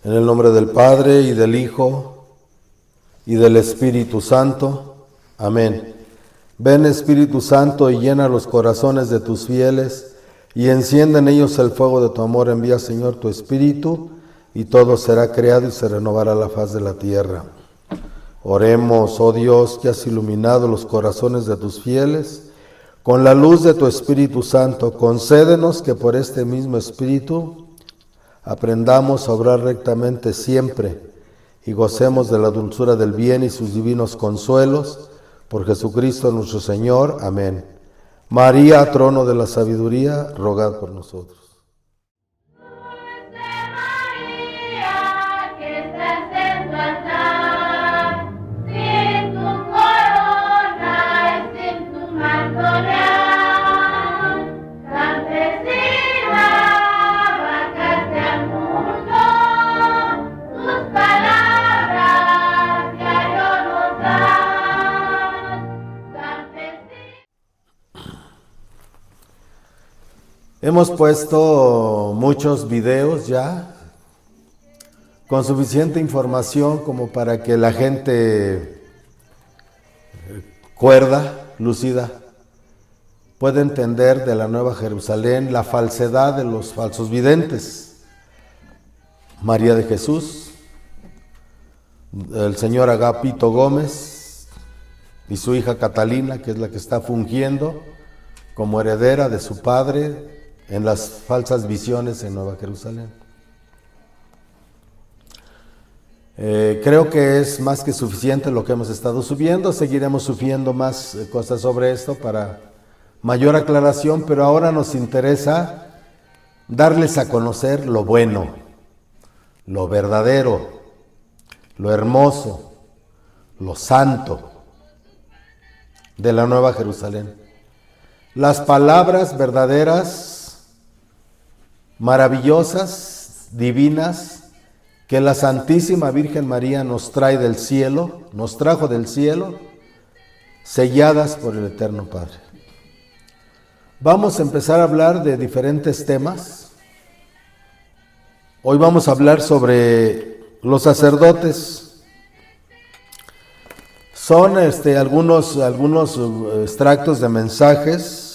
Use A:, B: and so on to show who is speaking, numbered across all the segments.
A: En el nombre del Padre, y del Hijo, y del Espíritu Santo. Amén. Ven, Espíritu Santo, y llena los corazones de tus fieles, y enciende en ellos el fuego de tu amor. Envía, Señor, tu Espíritu, y todo será creado y se renovará la faz de la tierra. Oremos, oh Dios, que has iluminado los corazones de tus fieles con la luz de tu Espíritu Santo. Concédenos que por este mismo Espíritu aprendamos a obrar rectamente siempre y gocemos de la dulzura del bien y sus divinos consuelos. Por Jesucristo nuestro Señor. Amén. María, trono de la sabiduría, rogad por nosotros. Hemos puesto muchos videos ya, con suficiente información como para que la gente cuerda, lúcida, pueda entender de la Nueva Jerusalén la falsedad de los falsos videntes. María de Jesús, el señor Agapito Gómez y su hija Catalina, que es la que está fungiendo como heredera de su padre en las falsas visiones en Nueva Jerusalén. Creo que es más que suficiente lo que hemos estado subiendo. Seguiremos subiendo más cosas sobre esto para mayor aclaración, pero ahora nos interesa darles a conocer lo bueno, lo verdadero, lo hermoso, lo santo de la Nueva Jerusalén. Las palabras verdaderas, maravillosas, divinas, que la Santísima Virgen María nos trae del cielo, nos trajo del cielo, selladas por el Eterno Padre. Vamos a empezar a hablar de diferentes temas. Hoy vamos a hablar sobre los sacerdotes. Son algunos extractos de mensajes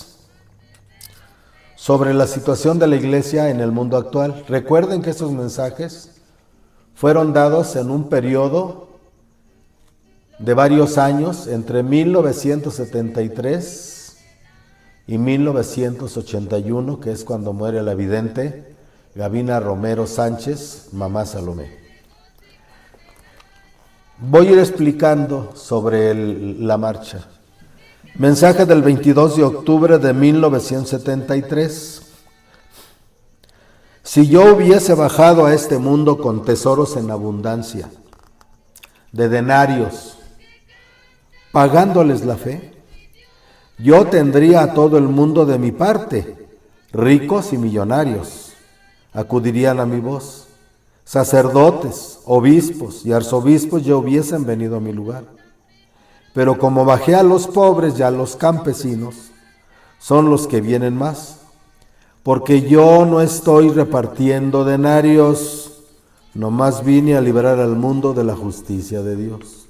A: sobre la situación de la iglesia en el mundo actual. Recuerden que estos mensajes fueron dados en un periodo de varios años, entre 1973 y 1981, que es cuando muere la vidente Gavina Romero Sánchez, mamá Salomé. Voy a ir explicando sobre la marcha. Mensaje del 22 de octubre de 1973. Si yo hubiese bajado a este mundo con tesoros en abundancia, de denarios, pagándoles la fe, yo tendría a todo el mundo de mi parte, ricos y millonarios, acudirían a mi voz. Sacerdotes, obispos y arzobispos ya hubiesen venido a mi lugar. Pero como bajé a los pobres y a los campesinos, son los que vienen más, porque yo no estoy repartiendo denarios, nomás vine a liberar al mundo de la justicia de Dios.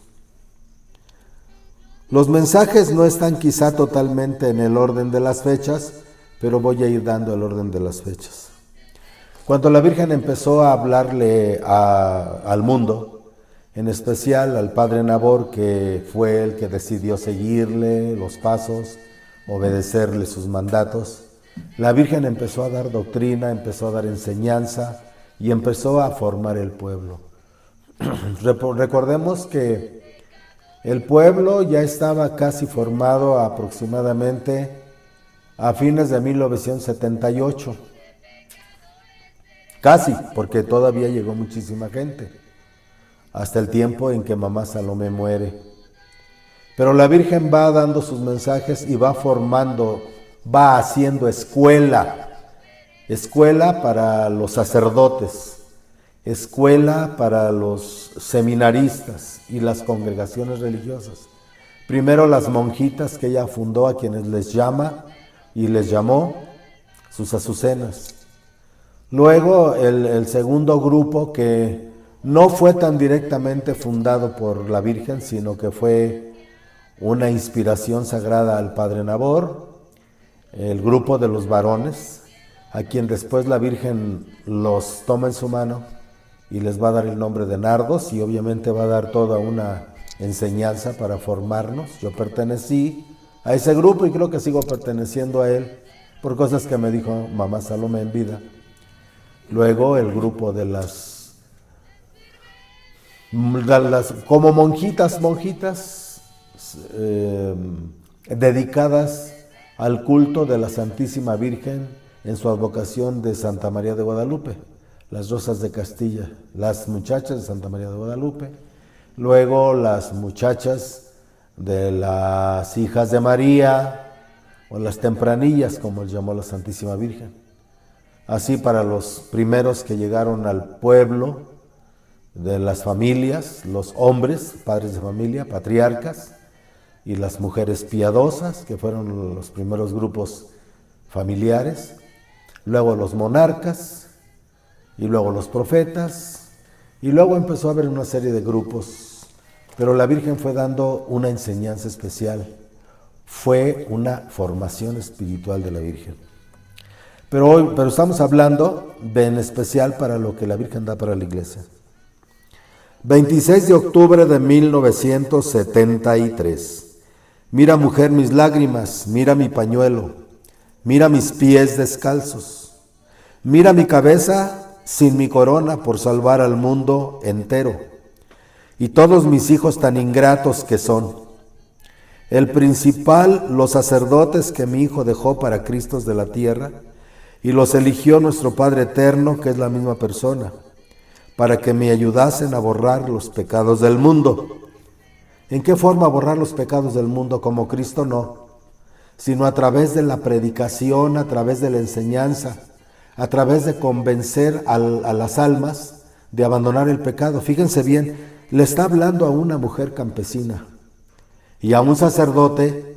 A: Los mensajes no están quizá totalmente en el orden de las fechas, pero voy a ir dando el orden de las fechas. Cuando la Virgen empezó a hablarle al mundo, en especial al padre Nabor, que fue el que decidió seguirle los pasos, obedecerle sus mandatos, la Virgen empezó a dar doctrina, empezó a dar enseñanza y empezó a formar el pueblo. Recordemos que el pueblo ya estaba casi formado aproximadamente a fines de 1978. Casi, porque todavía llegó muchísima gente, hasta el tiempo en que mamá Salomé muere. Pero la Virgen va dando sus mensajes y va formando, va haciendo escuela para los sacerdotes, escuela para los seminaristas y las congregaciones religiosas. Primero las monjitas que ella fundó, a quienes les llama y les llamó sus azucenas. Luego el segundo grupo, que no fue tan directamente fundado por la Virgen, sino que fue una inspiración sagrada al Padre Nabor, el grupo de los varones, a quien después la Virgen los toma en su mano y les va a dar el nombre de nardos, y obviamente va a dar toda una enseñanza para formarnos. Yo pertenecí a ese grupo y creo que sigo perteneciendo a él por cosas que me dijo mamá Salomé en vida. Luego el grupo de las como monjitas, dedicadas al culto de la Santísima Virgen en su advocación de Santa María de Guadalupe, las Rosas de Castilla, las muchachas de Santa María de Guadalupe. Luego las muchachas de las Hijas de María, o las Tempranillas, como les llamó la Santísima Virgen. Así, para los primeros que llegaron al pueblo, de las familias, los hombres, padres de familia, patriarcas, y las mujeres piadosas, que fueron los primeros grupos familiares. Luego los monarcas, y luego los profetas, y luego empezó a haber una serie de grupos, pero la Virgen fue dando una enseñanza especial, fue una formación espiritual de la Virgen. Pero estamos hablando de en especial para lo que la Virgen da para la Iglesia. 26 de octubre de 1973. Mira, mujer, mis lágrimas, mira mi pañuelo, mira mis pies descalzos, mira mi cabeza sin mi corona por salvar al mundo entero, y todos mis hijos tan ingratos que son. El principal, los sacerdotes que mi hijo dejó para Cristos de la tierra, y los eligió nuestro Padre eterno, que es la misma persona, para que me ayudasen a borrar los pecados del mundo. ¿En qué forma borrar los pecados del mundo? Como Cristo no, sino a través de la predicación, a través de la enseñanza, a través de convencer a las almas de abandonar el pecado. Fíjense bien, le está hablando a una mujer campesina y a un sacerdote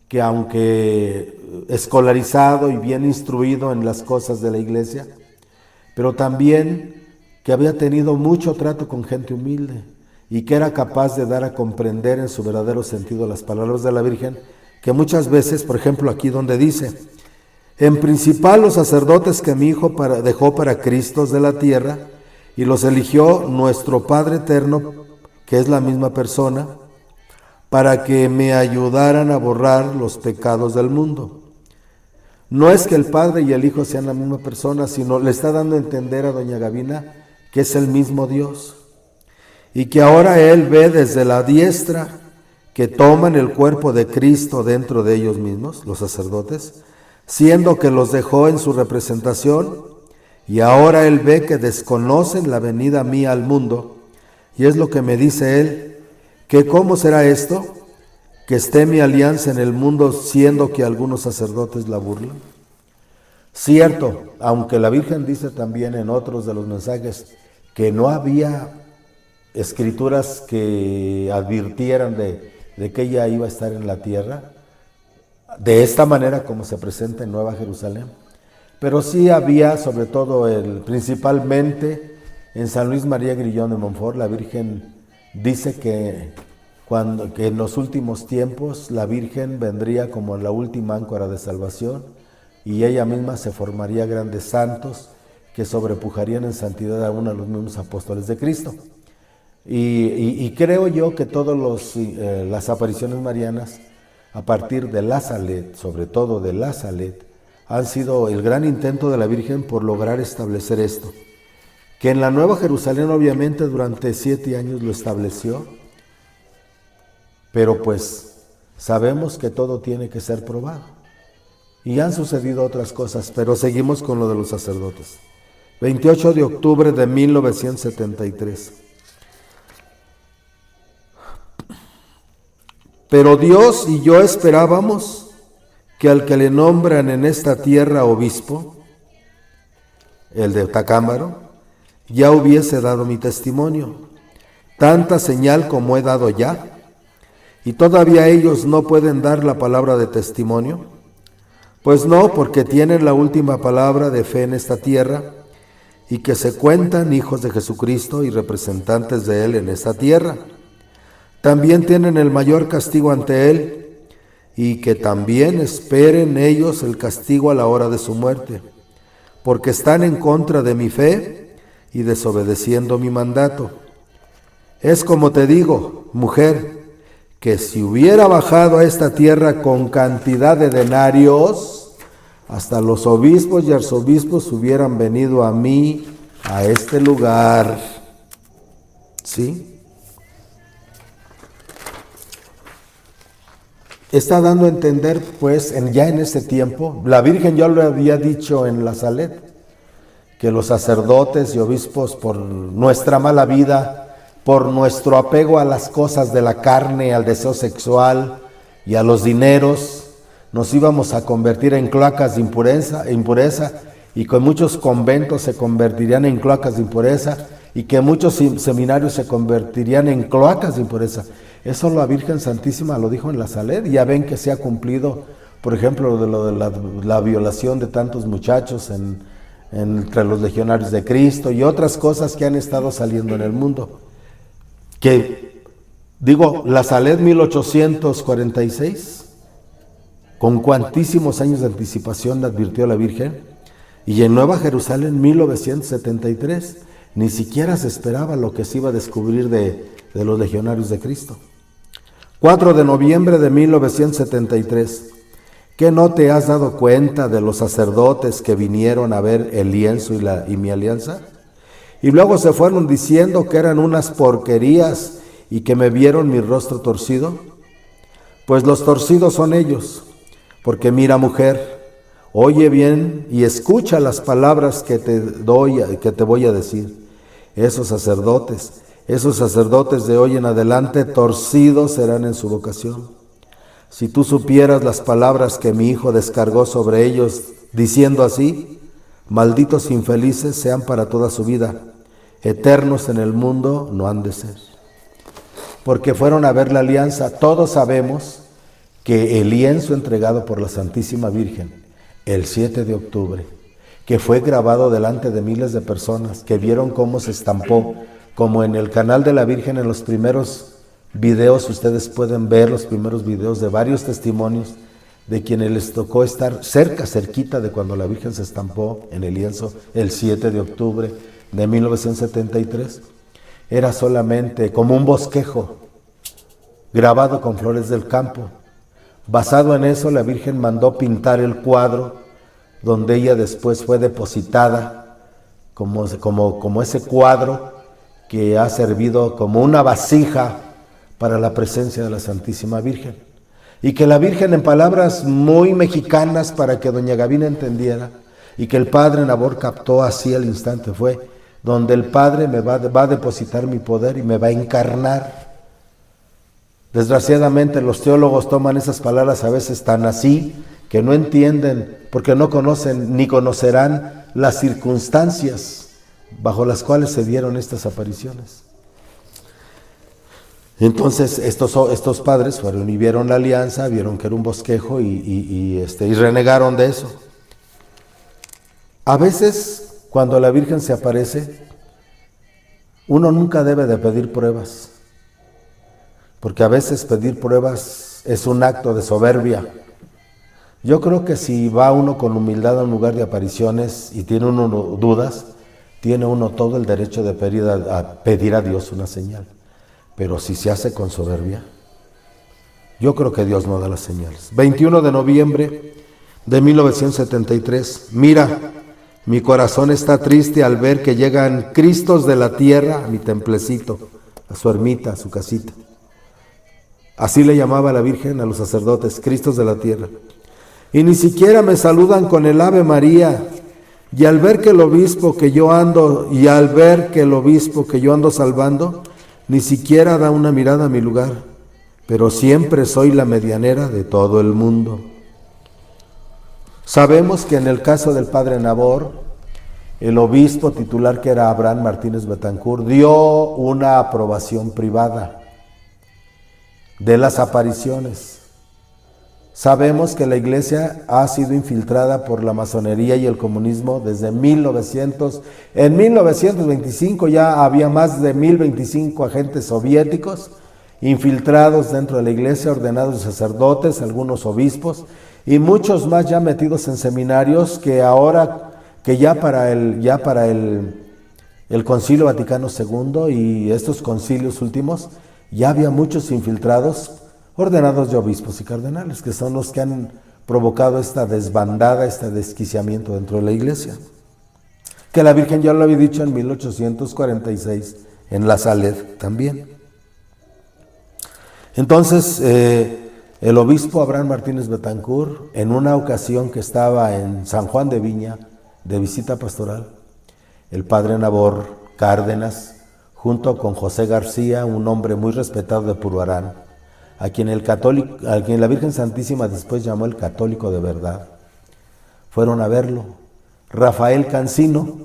A: que, aunque escolarizado y bien instruido en las cosas de la iglesia, pero también que había tenido mucho trato con gente humilde y que era capaz de dar a comprender en su verdadero sentido las palabras de la Virgen, que muchas veces, por ejemplo aquí donde dice, en principal los sacerdotes que mi hijo dejó para Cristos de la tierra, y los eligió nuestro Padre eterno, que es la misma persona, para que me ayudaran a borrar los pecados del mundo. No es que el Padre y el Hijo sean la misma persona, sino le está dando a entender a doña Gavina que es el mismo Dios, y que ahora Él ve desde la diestra que toman el cuerpo de Cristo dentro de ellos mismos, los sacerdotes, siendo que los dejó en su representación, y ahora Él ve que desconocen la venida mía al mundo, y es lo que me dice Él, que cómo será esto, que esté mi alianza en el mundo, siendo que algunos sacerdotes la burlan. Cierto, aunque la Virgen dice también en otros de los mensajes que no había escrituras que advirtieran de que ella iba a estar en la tierra, de esta manera como se presenta en Nueva Jerusalén, pero sí había, sobre todo, principalmente en San Luis María Grillón de Montfort, la Virgen dice que en los últimos tiempos la Virgen vendría como la última áncora de salvación, y ella misma se formaría grandes santos que sobrepujarían en santidad a uno de los mismos apóstoles de Cristo. Y creo yo que todas las apariciones marianas, a partir de la Salet, sobre todo de la Salet, han sido el gran intento de la Virgen por lograr establecer esto, que en la Nueva Jerusalén obviamente durante 7 años lo estableció, pero pues sabemos que todo tiene que ser probado. Y han sucedido otras cosas, pero seguimos con lo de los sacerdotes. 28 de octubre de 1973. Pero Dios y yo esperábamos que al que le nombran en esta tierra obispo, el de Tacámbaro, ya hubiese dado mi testimonio, tanta señal como he dado ya, y todavía ellos no pueden dar la palabra de testimonio. Pues no, porque tienen la última palabra de fe en esta tierra, y que se cuentan hijos de Jesucristo y representantes de Él en esta tierra. También tienen el mayor castigo ante Él, y que también esperen ellos el castigo a la hora de su muerte, porque están en contra de mi fe y desobedeciendo mi mandato. Es como te digo, mujer, que si hubiera bajado a esta tierra con cantidad de denarios, hasta los obispos y arzobispos hubieran venido a mí, a este lugar. ¿Sí? Está dando a entender, pues, ya en ese tiempo, la Virgen ya lo había dicho en la Salet, que los sacerdotes y obispos, por nuestra mala vida, por nuestro apego a las cosas de la carne, al deseo sexual y a los dineros, nos íbamos a convertir en cloacas de impureza, y que muchos conventos se convertirían en cloacas de impureza, y que muchos seminarios se convertirían en cloacas de impureza. Eso la Virgen Santísima lo dijo en la Salet, y ya ven que se ha cumplido, por ejemplo, lo de la violación de tantos muchachos entre los legionarios de Cristo y otras cosas que han estado saliendo en el mundo. Que, digo, la Salet 1846, con cuantísimos años de anticipación advirtió la Virgen, y en Nueva Jerusalén 1973, ni siquiera se esperaba lo que se iba a descubrir de los legionarios de Cristo. 4 de noviembre de 1973, ¿qué no te has dado cuenta de los sacerdotes que vinieron a ver el lienzo y mi alianza? Y luego se fueron diciendo que eran unas porquerías y que me vieron mi rostro torcido. Pues los torcidos son ellos, porque mira, mujer, oye bien y escucha las palabras que te voy a decir. Esos sacerdotes de hoy en adelante torcidos serán en su vocación. Si tú supieras las palabras que mi Hijo descargó sobre ellos, diciendo así: malditos infelices sean para toda su vida, eternos en el mundo no han de ser. Porque fueron a ver la alianza. Todos sabemos que el lienzo entregado por la Santísima Virgen el 7 de octubre, que fue grabado delante de miles de personas, que vieron cómo se estampó, como en el canal de la Virgen, en los primeros videos, ustedes pueden ver los primeros videos de varios testimonios de quienes les tocó estar cerquita de cuando la Virgen se estampó en el lienzo el 7 de octubre de 1973. Era solamente como un bosquejo grabado con flores del campo. Basado en eso, la Virgen mandó pintar el cuadro donde ella después fue depositada como ese cuadro que ha servido como una vasija para la presencia de la Santísima Virgen. Y que la Virgen, en palabras muy mexicanas para que doña Gavina entendiera, y que el Padre Nabor captó así al instante, fue donde el Padre me va a depositar mi poder y me va a encarnar. Desgraciadamente los teólogos toman esas palabras a veces tan así, que no entienden, porque no conocen ni conocerán las circunstancias bajo las cuales se dieron estas apariciones. Entonces estos padres fueron y vieron la alianza, vieron que era un bosquejo y renegaron de eso. A veces, cuando la Virgen se aparece, uno nunca debe de pedir pruebas, porque a veces pedir pruebas es un acto de soberbia. Yo creo que si va uno con humildad a un lugar de apariciones y tiene uno dudas, tiene uno todo el derecho de pedir a Dios una señal. Pero si se hace con soberbia, yo creo que Dios no da las señales. 21 de noviembre de 1973. Mira, mi corazón está triste al ver que llegan Cristos de la tierra a mi templecito, a su ermita, a su casita. Así le llamaba la Virgen a los sacerdotes, Cristos de la tierra. Y ni siquiera me saludan con el Ave María. Y al ver que el obispo que yo ando salvando, ni siquiera da una mirada a mi lugar, pero siempre soy la medianera de todo el mundo. Sabemos que en el caso del padre Nabor, el obispo titular, que era Abraham Martínez Betancourt, dio una aprobación privada de las apariciones. Sabemos que la iglesia ha sido infiltrada por la masonería y el comunismo desde 1900. En 1925 ya había más de 1025 agentes soviéticos infiltrados dentro de la iglesia, ordenados sacerdotes, algunos obispos y muchos más ya metidos en seminarios que ahora, que ya para el Concilio Vaticano II y estos concilios últimos, ya había muchos infiltrados ordenados de obispos y cardenales, que son los que han provocado esta desbandada, este desquiciamiento dentro de la iglesia. Que la Virgen ya lo había dicho en 1846 en La Saled también. Entonces, el obispo Abraham Martínez Betancourt, en una ocasión que estaba en San Juan de Viña, de visita pastoral, el padre Nabor Cárdenas, junto con José García, un hombre muy respetado de Puruarán, a quien la Virgen Santísima después llamó el católico de verdad, fueron a verlo. Rafael Cancino,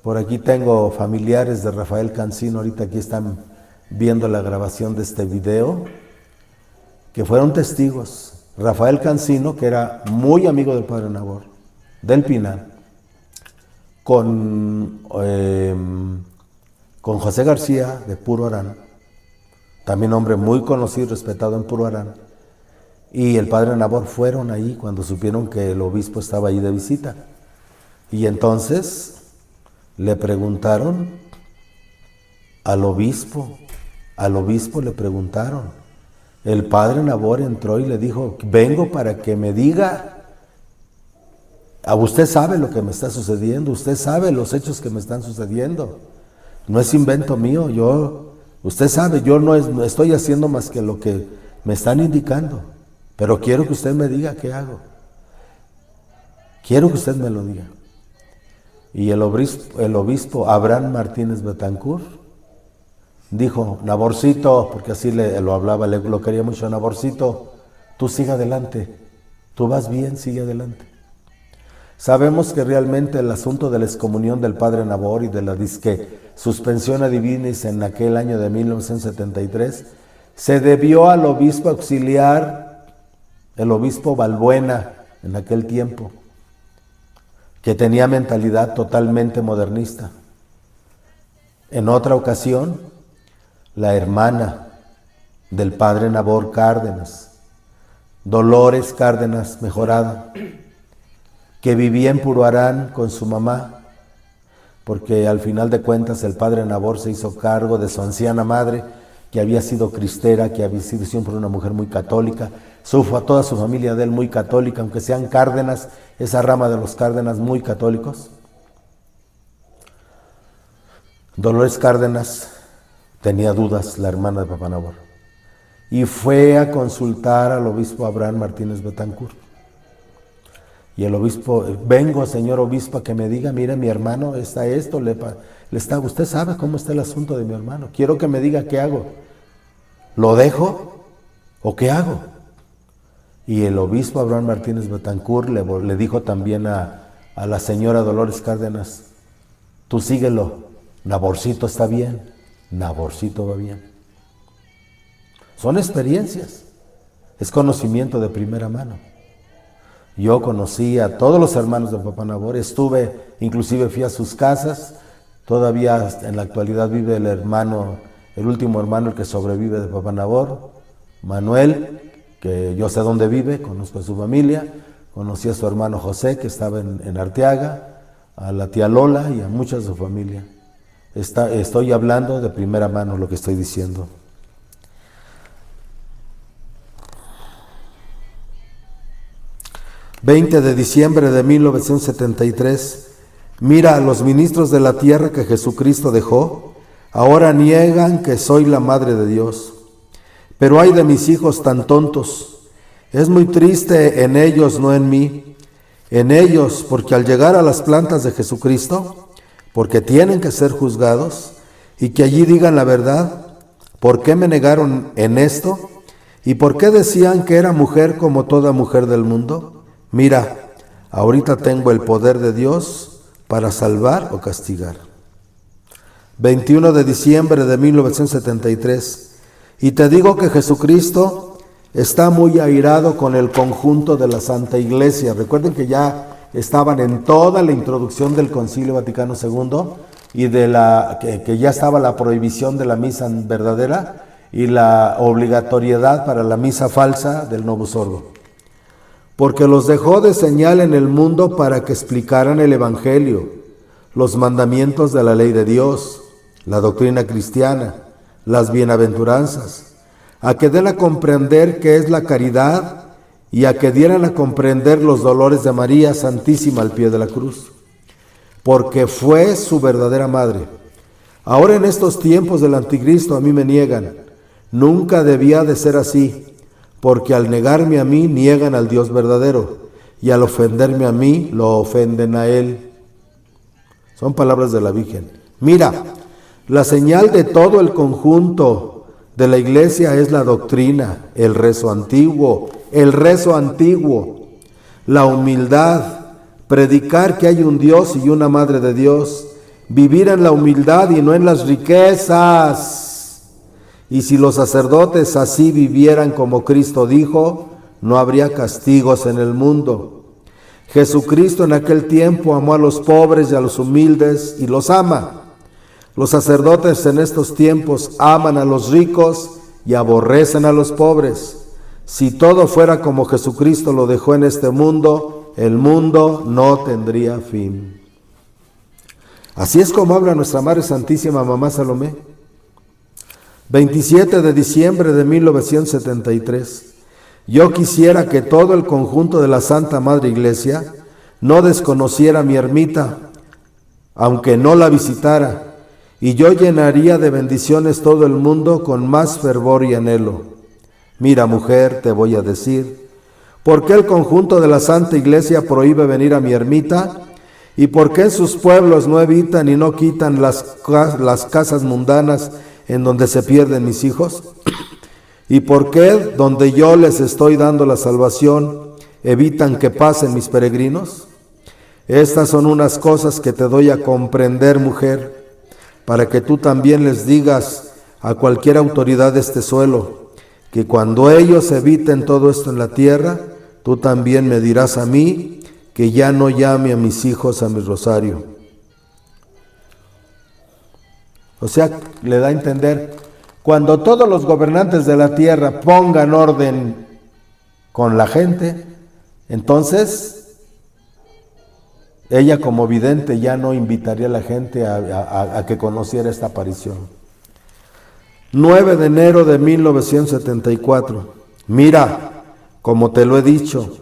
A: por aquí tengo familiares de Rafael Cancino, ahorita aquí están viendo la grabación de este video, que fueron testigos. Rafael Cancino, que era muy amigo del padre Nabor, del Pinar, con José García de Puruarán, también hombre muy conocido y respetado en Puruarán, y el padre Nabor fueron ahí cuando supieron que el obispo estaba ahí de visita. Y entonces le preguntaron al obispo le preguntaron. El padre Nabor entró y le dijo: vengo para que me diga, usted sabe lo que me está sucediendo, usted sabe los hechos que me están sucediendo, no es invento mío, usted sabe, yo no estoy haciendo más que lo que me están indicando, pero quiero que usted me diga qué hago, quiero que usted me lo diga. Y el obispo Abraham Martínez Betancourt dijo: Naborcito, porque así lo hablaba, lo quería mucho, Naborcito, tú sigue adelante, tú vas bien, sigue adelante. Sabemos que realmente el asunto de la excomunión del padre Nabor y de la disque suspensión a divinis en aquel año de 1973 se debió al obispo auxiliar, el obispo Balbuena, en aquel tiempo, que tenía mentalidad totalmente modernista. En otra ocasión, la hermana del padre Nabor Cárdenas, Dolores Cárdenas Mejorada, que vivía en Puruarán con su mamá, porque al final de cuentas el padre Nabor se hizo cargo de su anciana madre, que había sido cristera, que había sido siempre una mujer muy católica, a toda su familia de él muy católica, aunque sean Cárdenas, esa rama de los Cárdenas muy católicos. Dolores Cárdenas tenía dudas, la hermana de Papá Nabor, y fue a consultar al obispo Abraham Martínez Betancourt. Y el obispo: vengo, señor obispo, a que me diga, mire, mi hermano está esto, usted sabe cómo está el asunto de mi hermano, quiero que me diga qué hago, ¿lo dejo o qué hago? Y el obispo Abraham Martínez Betancourt le dijo también a la señora Dolores Cárdenas: tú síguelo, Naborcito está bien, Naborcito va bien. Son experiencias, es conocimiento de primera mano. Yo conocí a todos los hermanos de Papá Nabor, inclusive fui a sus casas, todavía en la actualidad vive el último hermano, el que sobrevive de Papá Nabor, Manuel, que yo sé dónde vive, conozco a su familia, conocí a su hermano José, que estaba en Arteaga, a la tía Lola y a mucha de su familia. Estoy hablando de primera mano lo que estoy diciendo. ...20 de diciembre de 1973... mira, a los ministros de la tierra que Jesucristo dejó, ahora niegan que soy la Madre de Dios. Pero ay de mis hijos tan tontos, es muy triste en ellos, no en mí. En ellos, porque al llegar a las plantas de Jesucristo, porque tienen que ser juzgados, y que allí digan la verdad, ¿por qué me negaron en esto? ¿Y por qué decían que era mujer como toda mujer del mundo? Mira, ahorita tengo el poder de Dios para salvar o castigar. 21 de diciembre de 1973. Y te digo que Jesucristo está muy airado con el conjunto de la Santa Iglesia. Recuerden que ya estaban en toda la introducción del Concilio Vaticano II y que ya estaba la prohibición de la misa verdadera y la obligatoriedad para la misa falsa del Novus Ordo. Porque los dejó de señal en el mundo para que explicaran el Evangelio, los mandamientos de la ley de Dios, la doctrina cristiana, las bienaventuranzas, a que den a comprender qué es la caridad y a que dieran a comprender los dolores de María Santísima al pie de la cruz, porque fue su verdadera madre. Ahora en estos tiempos del anticristo a mí me niegan. Nunca debía de ser así, porque al negarme a mí niegan al Dios verdadero, y al ofenderme a mí lo ofenden a Él. Son palabras de la Virgen. Mira, la señal de todo el conjunto de la Iglesia es la doctrina, el rezo antiguo, la humildad, predicar que hay un Dios y una Madre de Dios, vivir en la humildad y no en las riquezas. Y si los sacerdotes así vivieran como Cristo dijo, no habría castigos en el mundo. Jesucristo en aquel tiempo amó a los pobres y a los humildes y los ama. Los sacerdotes en estos tiempos aman a los ricos y aborrecen a los pobres. Si todo fuera como Jesucristo lo dejó en este mundo, el mundo no tendría fin. Así es como habla nuestra Madre Santísima Mamá Salomé. 27 de diciembre de 1973. Yo quisiera que todo el conjunto de la Santa Madre Iglesia no desconociera mi ermita, aunque no la visitara, y yo llenaría de bendiciones todo el mundo con más fervor y anhelo. Mira, mujer, te voy a decir, ¿por qué el conjunto de la Santa Iglesia prohíbe venir a mi ermita? ¿Y por qué en sus pueblos no evitan y no quitan las casas mundanas en donde se pierden mis hijos? ¿Y por qué, donde yo les estoy dando la salvación, evitan que pasen mis peregrinos? Estas son unas cosas que te doy a comprender, mujer, para que tú también les digas a cualquier autoridad de este suelo, que cuando ellos eviten todo esto en la tierra, tú también me dirás a mí que ya no llame a mis hijos a mi rosario. O sea, le da a entender, cuando todos los gobernantes de la tierra pongan orden con la gente, entonces ella como vidente ya no invitaría a la gente a que conociera esta aparición. 9 de enero de 1974. Mira, como te lo he dicho,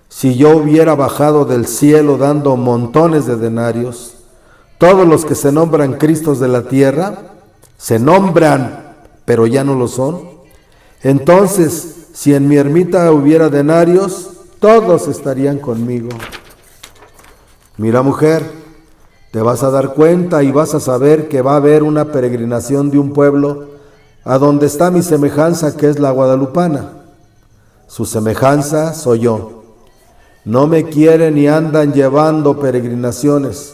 A: si yo hubiera bajado del cielo dando montones de denarios, todos los que se nombran Cristos de la tierra, se nombran, pero ya no lo son. Entonces, si en mi ermita hubiera denarios, todos estarían conmigo. Mira, mujer, te vas a dar cuenta y vas a saber que va a haber una peregrinación de un pueblo a donde está mi semejanza, que es la guadalupana. Su semejanza soy yo. No me quieren y andan llevando peregrinaciones.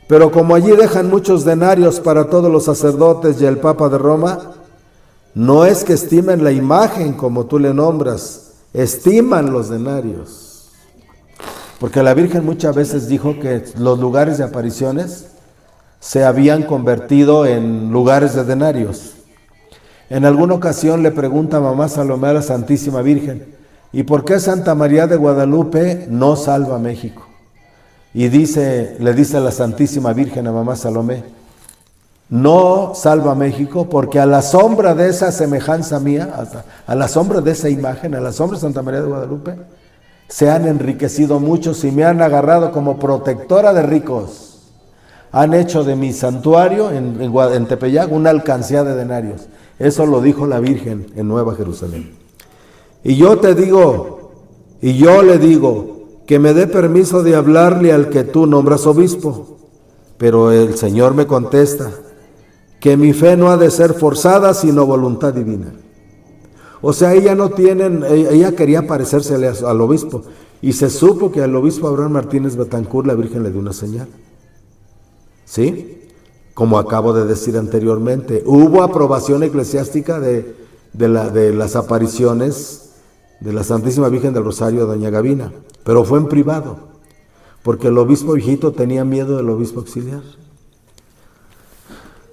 A: Pero como allí dejan muchos denarios para todos los sacerdotes y el Papa de Roma, no es que estimen la imagen como tú le nombras, estiman los denarios. Porque la Virgen muchas veces dijo que los lugares de apariciones se habían convertido en lugares de denarios. En alguna ocasión le pregunta Mamá Salomé a la Santísima Virgen, ¿y por qué Santa María de Guadalupe no salva a México? Y le dice a la Santísima Virgen, a Mamá Salomé, no salva a México porque a la sombra de esa semejanza mía, a la sombra de esa imagen, a la sombra de Santa María de Guadalupe, se han enriquecido muchos y me han agarrado como protectora de ricos. Han hecho de mi santuario en Tepeyac una alcancía de denarios. Eso lo dijo la Virgen en Nueva Jerusalén. Y yo te digo, y yo le digo, que me dé permiso de hablarle al que tú nombras obispo. Pero el Señor me contesta, que mi fe no ha de ser forzada, sino voluntad divina. O sea, ella quería parecérsele al obispo, y se supo que al obispo Abraham Martínez Betancourt la Virgen le dio una señal. ¿Sí? Como acabo de decir anteriormente, hubo aprobación eclesiástica de las apariciones de la Santísima Virgen del Rosario, doña Gavina, pero fue en privado, porque el obispo viejito tenía miedo del obispo auxiliar.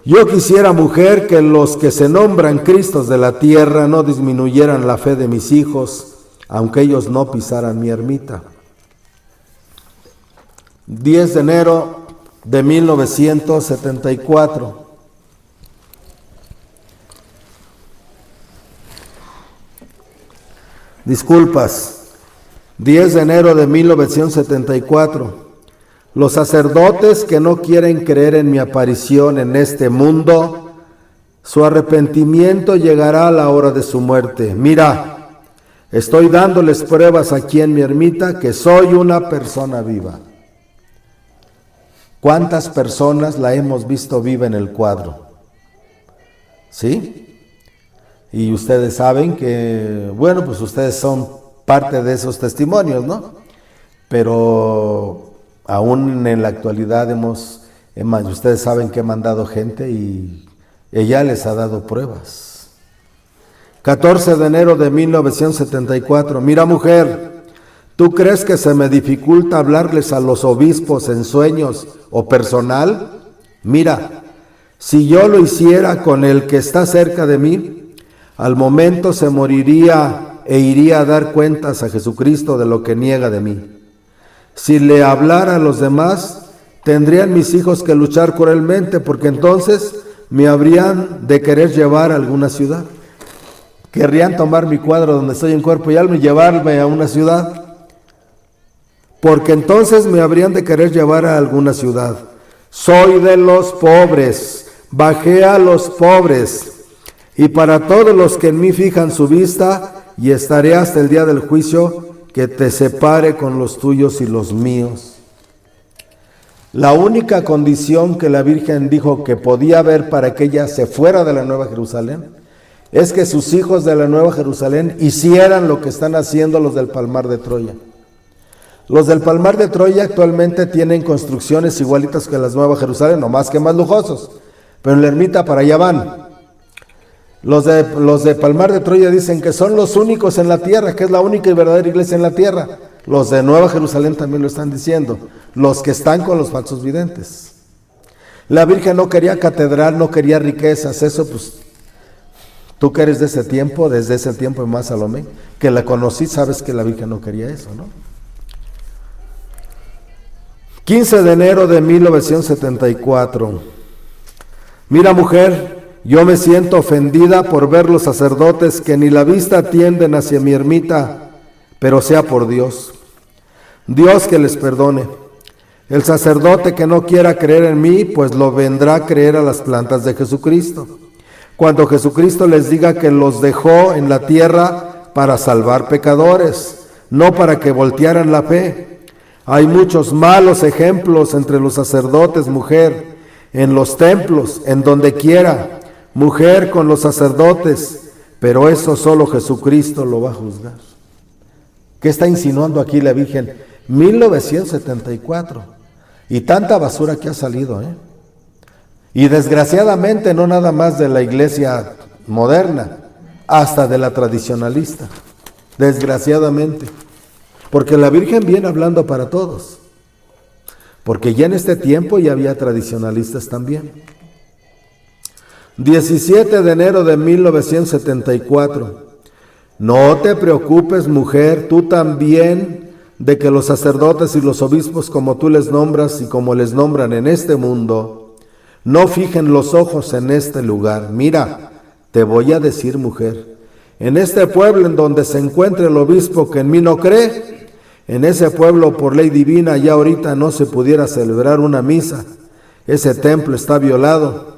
A: Yo quisiera, mujer, que los que se nombran Cristos de la tierra no disminuyeran la fe de mis hijos, aunque ellos no pisaran mi ermita. 10 de enero de 1974. Disculpas. 10 de enero de 1974. Los sacerdotes que no quieren creer en mi aparición en este mundo, su arrepentimiento llegará a la hora de su muerte. Mira, estoy dándoles pruebas aquí en mi ermita que soy una persona viva. ¿Cuántas personas la hemos visto viva en el cuadro? ¿Sí? Y ustedes saben que, bueno, pues ustedes son parte de esos testimonios, ¿no? Pero aún en la actualidad ustedes saben que he mandado gente y ella les ha dado pruebas. 14 de enero de 1974. Mira, mujer, ¿tú crees que se me dificulta hablarles a los obispos en sueños o personal? Mira, si yo lo hiciera con el que está cerca de mí, al momento se moriría e iría a dar cuentas a Jesucristo de lo que niega de mí. Si le hablara a los demás, tendrían mis hijos que luchar cruelmente, porque entonces me habrían de querer llevar a alguna ciudad. Querrían tomar mi cuadro donde estoy en cuerpo y alma y llevarme a una ciudad, porque entonces me habrían de querer llevar a alguna ciudad. Soy de los pobres, bajé a los pobres, y para todos los que en mí fijan su vista, y estaré hasta el día del juicio, que te separe con los tuyos y los míos. La única condición que la Virgen dijo que podía haber para que ella se fuera de la Nueva Jerusalén es que sus hijos de la Nueva Jerusalén hicieran lo que están haciendo los del Palmar de Troya. Los del Palmar de Troya actualmente tienen construcciones igualitas que las Nueva Jerusalén, no más que más lujosos, pero en la ermita para allá van. Los de Palmar de Troya dicen que son los únicos en la tierra, que es la única y verdadera iglesia en la tierra. Los de Nueva Jerusalén también lo están diciendo, los que están con los falsos videntes. La Virgen no quería catedral, no quería riquezas, eso pues, tú que eres de ese tiempo, desde ese tiempo y más, Salomé, que la conocí, sabes que la Virgen no quería eso, ¿no? 15 de enero de 1974. Mira, mujer, yo me siento ofendida por ver los sacerdotes que ni la vista tienden hacia mi ermita, pero sea por Dios. Dios que les perdone. El sacerdote que no quiera creer en mí, pues lo vendrá a creer a las plantas de Jesucristo. Cuando Jesucristo les diga que los dejó en la tierra para salvar pecadores, no para que voltearan la fe. Hay muchos malos ejemplos entre los sacerdotes, mujer, en los templos, en donde quiera. Mujer con los sacerdotes, pero eso solo Jesucristo lo va a juzgar. ¿Qué está insinuando aquí la Virgen? 1974. Y tanta basura que ha salido, ¿eh? Y desgraciadamente no nada más de la iglesia moderna, hasta de la tradicionalista. Desgraciadamente. Porque la Virgen viene hablando para todos. Porque ya en este tiempo ya había tradicionalistas también. 17 de enero de 1974. No te preocupes, mujer, tú también, de que los sacerdotes y los obispos, como tú les nombras y como les nombran en este mundo, no fijen los ojos en este lugar. Mira, te voy a decir, mujer, en este pueblo en donde se encuentre el obispo que en mí no cree, en ese pueblo por ley divina ya ahorita no se pudiera celebrar una misa. Ese templo está violado.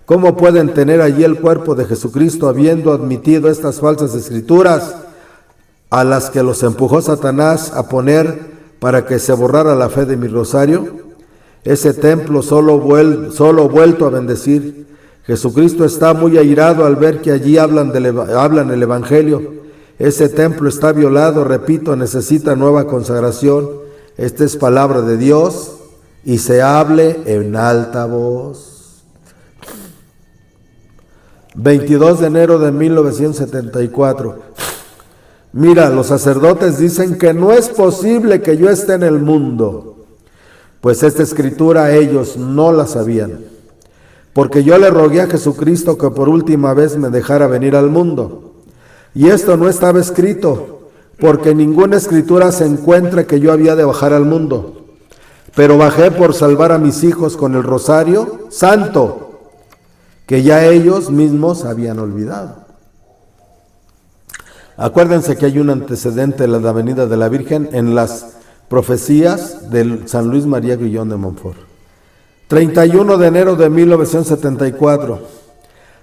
A: ¿Cómo pueden tener allí el cuerpo de Jesucristo habiendo admitido estas falsas escrituras a las que los empujó Satanás a poner para que se borrara la fe de mi rosario? Ese templo solo vuelto a bendecir. Jesucristo está muy airado al ver que allí hablan el Evangelio. Ese templo está violado, repito, necesita nueva consagración. Esta es palabra de Dios y se hable en alta voz. 22 de enero de 1974. Mira, los sacerdotes dicen que no es posible que yo esté en el mundo, pues esta escritura ellos no la sabían, porque yo le rogué a Jesucristo que por última vez me dejara venir al mundo. Y esto no estaba escrito, porque en ninguna escritura se encuentra que yo había de bajar al mundo. Pero bajé por salvar a mis hijos con el rosario santo, que ya ellos mismos habían olvidado. Acuérdense que hay un antecedente de la venida de la Virgen en las profecías de San Luis María Guillón de Montfort. 31 de enero de 1974.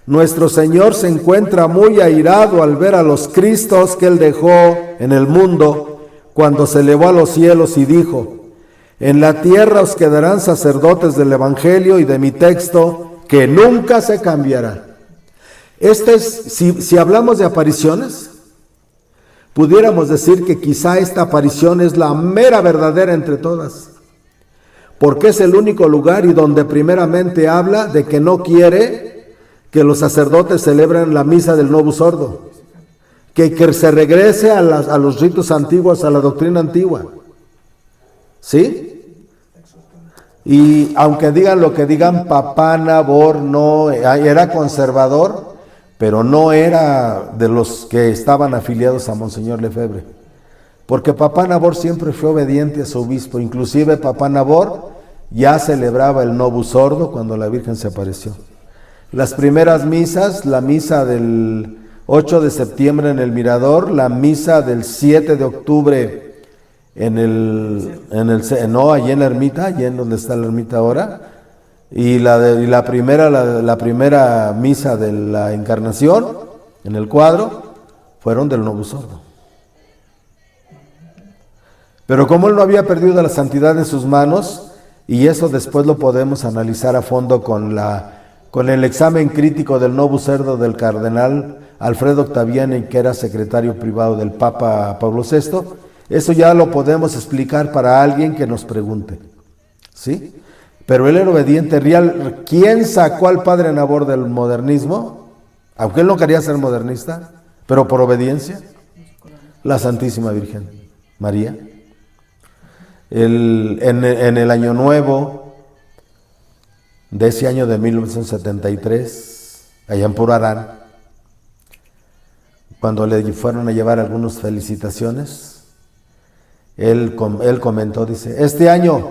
A: Nuestro Señor se encuentra muy airado al ver a los Cristos que Él dejó en el mundo cuando se elevó a los cielos y dijo: en la tierra os quedarán sacerdotes del Evangelio y de mi texto, que nunca se cambiará. Si hablamos de apariciones, pudiéramos decir que quizá esta aparición es la mera verdadera entre todas, porque es el único lugar y donde primeramente habla de que no quiere que los sacerdotes celebren la misa del Novus Ordo, que se regrese a los ritos antiguos, a la doctrina antigua. ¿Sí? Y aunque digan lo que digan, Papá Nabor no era conservador, pero no era de los que estaban afiliados a Monseñor Lefebvre, porque Papá Nabor siempre fue obediente a su obispo. Inclusive Papá Nabor ya celebraba el Novus Ordo cuando la Virgen se apareció. Las primeras misas, la misa del 8 de septiembre en el Mirador, la misa del 7 de octubre allí en la ermita, allí en donde está la ermita ahora, y la primera misa de la Encarnación en el cuadro fueron del Novus Ordo. Pero como él no había perdido la santidad en sus manos, y eso después lo podemos analizar a fondo con el examen crítico del Novus Ordo del cardenal Alfredo Octaviani, que era secretario privado del Papa Pablo VI, eso ya lo podemos explicar para alguien que nos pregunte, ¿sí? Pero él era obediente real. ¿Quién sacó al padre Nabor del modernismo? Aunque él no quería ser modernista, pero por obediencia, la Santísima Virgen María. En el año nuevo de ese año de 1973, allá en Purarán, cuando le fueron a llevar algunas felicitaciones, él comentó, dice: este año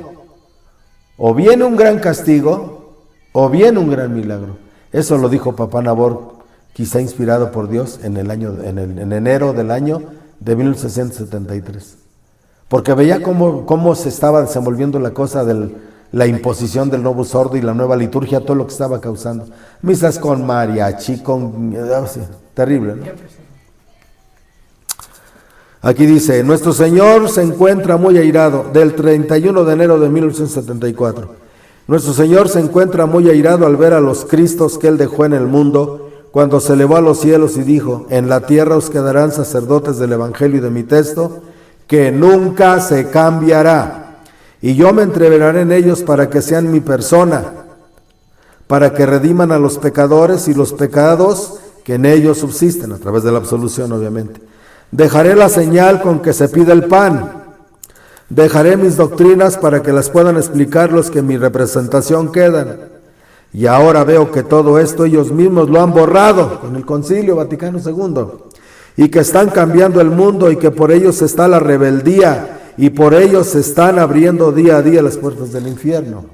A: o viene un gran castigo o viene un gran milagro. Eso lo dijo Papá Nabor, quizá inspirado por Dios en enero del año de 1673, porque veía cómo se estaba desenvolviendo la cosa de la imposición del Novus Ordo y la nueva liturgia, todo lo que estaba causando. Misas con mariachi, terrible, ¿no? Aquí dice: nuestro Señor se encuentra muy airado, del 31 de enero de 1974. Nuestro Señor se encuentra muy airado al ver a los Cristos que Él dejó en el mundo, cuando se elevó a los cielos y dijo: en la tierra os quedarán sacerdotes del Evangelio y de mi texto, que nunca se cambiará. Y yo me entreveraré en ellos para que sean mi persona, para que rediman a los pecadores y los pecados que en ellos subsisten, a través de la absolución, obviamente. Dejaré la señal con que se pide el pan. Dejaré mis doctrinas para que las puedan explicar los que en mi representación quedan. Y ahora veo que todo esto ellos mismos lo han borrado con el Concilio Vaticano II, y que están cambiando el mundo, y que por ellos está la rebeldía, y por ellos se están abriendo día a día las puertas del infierno.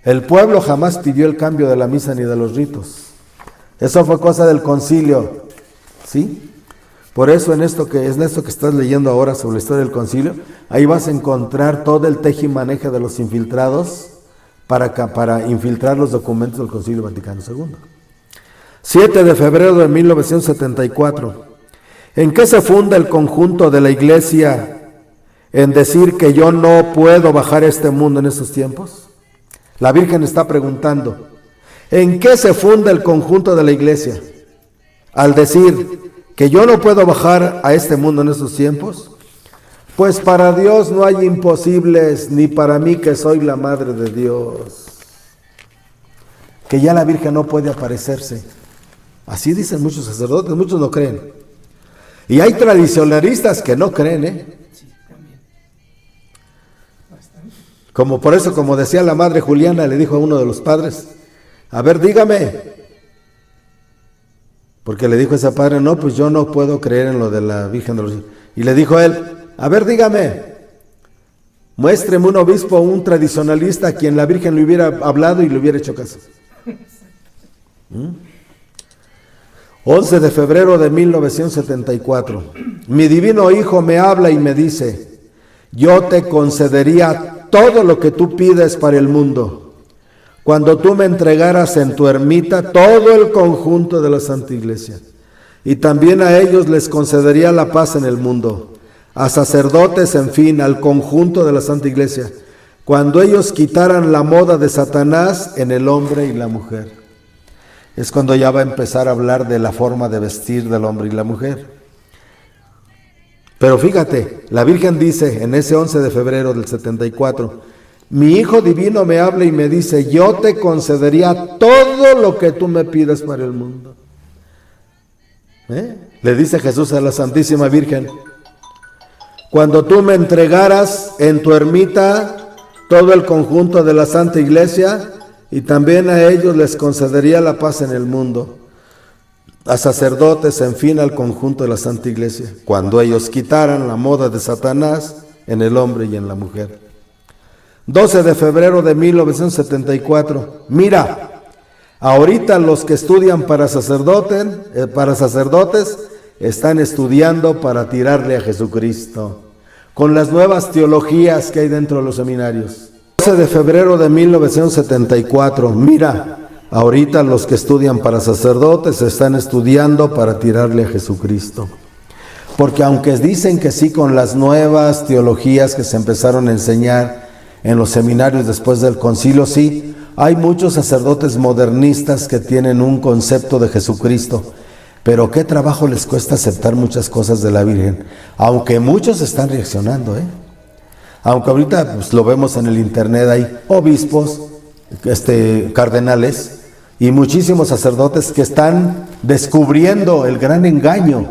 A: El pueblo jamás pidió el cambio de la misa ni de los ritos. Eso fue cosa del concilio, ¿sí? Por eso en esto que estás leyendo ahora sobre la historia del concilio, ahí vas a encontrar todo el tejimaneje de los infiltrados para infiltrar los documentos del Concilio Vaticano II. 7 de febrero de 1974. ¿En qué se funda el conjunto de la Iglesia en decir que yo no puedo bajar a este mundo en estos tiempos? La Virgen está preguntando: ¿en qué se funda el conjunto de la Iglesia al decir que yo no puedo bajar a este mundo en estos tiempos? Pues para Dios no hay imposibles, ni para mí que soy la Madre de Dios. Que ya la Virgen no puede aparecerse. Así dicen muchos sacerdotes, muchos no creen. Y hay tradicionalistas que no creen,
B: Sí, también. Bastante.
A: Como por eso, como decía la madre Juliana, le dijo a uno de los padres, a ver, dígame. Porque le dijo ese padre, no, pues yo no puedo creer en lo de la Virgen de los... Y le dijo él, a ver, dígame, muéstreme un obispo, un tradicionalista a quien la Virgen le hubiera hablado y le hubiera hecho caso. 11 de febrero de 1974. Mi divino Hijo me habla y me dice, yo te concedería todo lo que tú pides para el mundo, cuando tú me entregaras en tu ermita todo el conjunto de la Santa Iglesia. Y también a ellos les concedería la paz en el mundo, a sacerdotes, en fin, al conjunto de la Santa Iglesia, cuando ellos quitaran la moda de Satanás en el hombre y la mujer. Es cuando ya va a empezar a hablar de la forma de vestir del hombre y la mujer. Pero fíjate, la Virgen dice en ese 11 de febrero del 74, mi Hijo Divino me habla y me dice, yo te concedería todo lo que tú me pidas para el mundo. Le dice Jesús a la Santísima Virgen, cuando tú me entregaras en tu ermita todo el conjunto de la Santa Iglesia, y también a ellos les concedería la paz en el mundo, a sacerdotes, en fin, al conjunto de la Santa Iglesia, cuando ellos quitaran la moda de Satanás en el hombre y en la mujer. 12 de febrero de 1974. Mira, ahorita los que estudian para sacerdotes están estudiando para tirarle a Jesucristo, con las nuevas teologías que hay dentro de los seminarios. 12 de febrero de 1974. Mira, ahorita los que estudian para sacerdotes están estudiando para tirarle a Jesucristo. Porque aunque dicen que sí con las nuevas teologías que se empezaron a enseñar en los seminarios después del concilio, sí, hay muchos sacerdotes modernistas que tienen un concepto de Jesucristo, pero qué trabajo les cuesta aceptar muchas cosas de la Virgen, aunque muchos están reaccionando, aunque ahorita pues, lo vemos en el internet, hay obispos, cardenales y muchísimos sacerdotes que están descubriendo el gran engaño,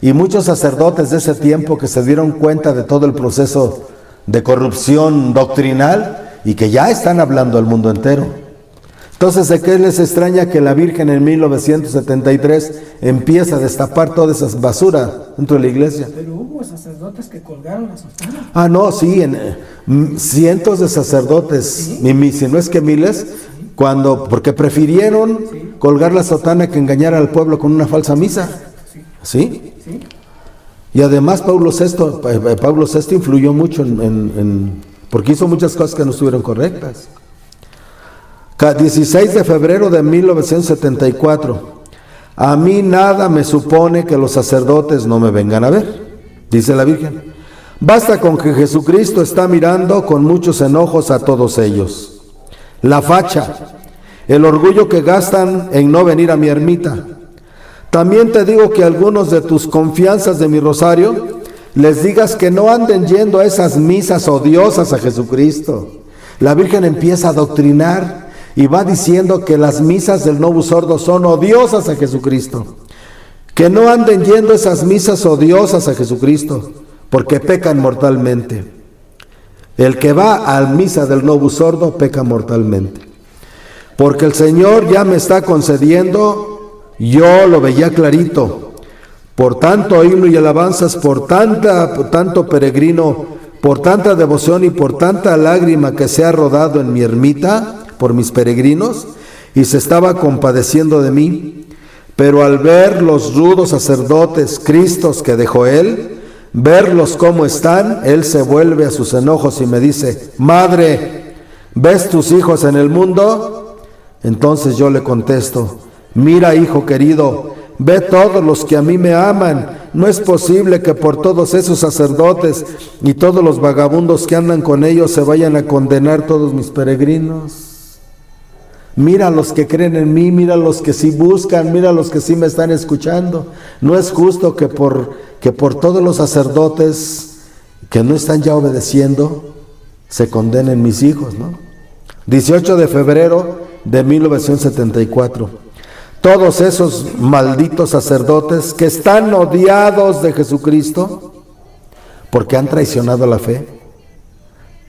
A: y muchos sacerdotes de ese tiempo que se dieron cuenta de todo el proceso de corrupción doctrinal y que ya están hablando al mundo entero. Entonces, ¿de qué les extraña que la Virgen en 1973 empieza a destapar toda esa basura dentro de la iglesia?
B: Pero hubo sacerdotes que colgaron la sotana.
A: Ah, no, sí, cientos de sacerdotes, ¿sí? Si no es que miles, ¿sí? Porque prefirieron ¿sí? colgar la sotana que engañar al pueblo con una falsa misa. ¿Sí? ¿Sí? Y además Pablo VI influyó mucho porque hizo muchas cosas que no estuvieron correctas. 16 de febrero de 1974. A mí nada me supone que los sacerdotes no me vengan a ver, dice la Virgen. Basta con que Jesucristo está mirando con muchos enojos a todos ellos. La facha, el orgullo que gastan en no venir a mi ermita. También te digo que algunos de tus confianzas de mi rosario, les digas que no anden yendo a esas misas odiosas a Jesucristo. La Virgen empieza a doctrinar y va diciendo que las misas del Novus Ordo son odiosas a Jesucristo. Que no anden yendo a esas misas odiosas a Jesucristo, porque pecan mortalmente. El que va a la misa del Novus Ordo peca mortalmente. Porque el Señor ya me está concediendo... Yo lo veía clarito, por tanto himno y alabanzas, por tanto peregrino, por tanta devoción y por tanta lágrima que se ha rodado en mi ermita, por mis peregrinos, y se estaba compadeciendo de mí. Pero al ver los rudos sacerdotes, Cristos que dejó él, verlos cómo están, él se vuelve a sus enojos y me dice, Madre, ¿ves tus hijos en el mundo? Entonces yo le contesto, mira, hijo querido, ve todos los que a mí me aman. No es posible que por todos esos sacerdotes y todos los vagabundos que andan con ellos se vayan a condenar todos mis peregrinos. Mira los que creen en mí, mira los que sí buscan, mira los que sí me están escuchando. No es justo que por todos los sacerdotes que no están ya obedeciendo se condenen mis hijos, ¿no? 18 de febrero de 1974. todos esos malditos sacerdotes que están odiados de Jesucristo porque han traicionado la fe.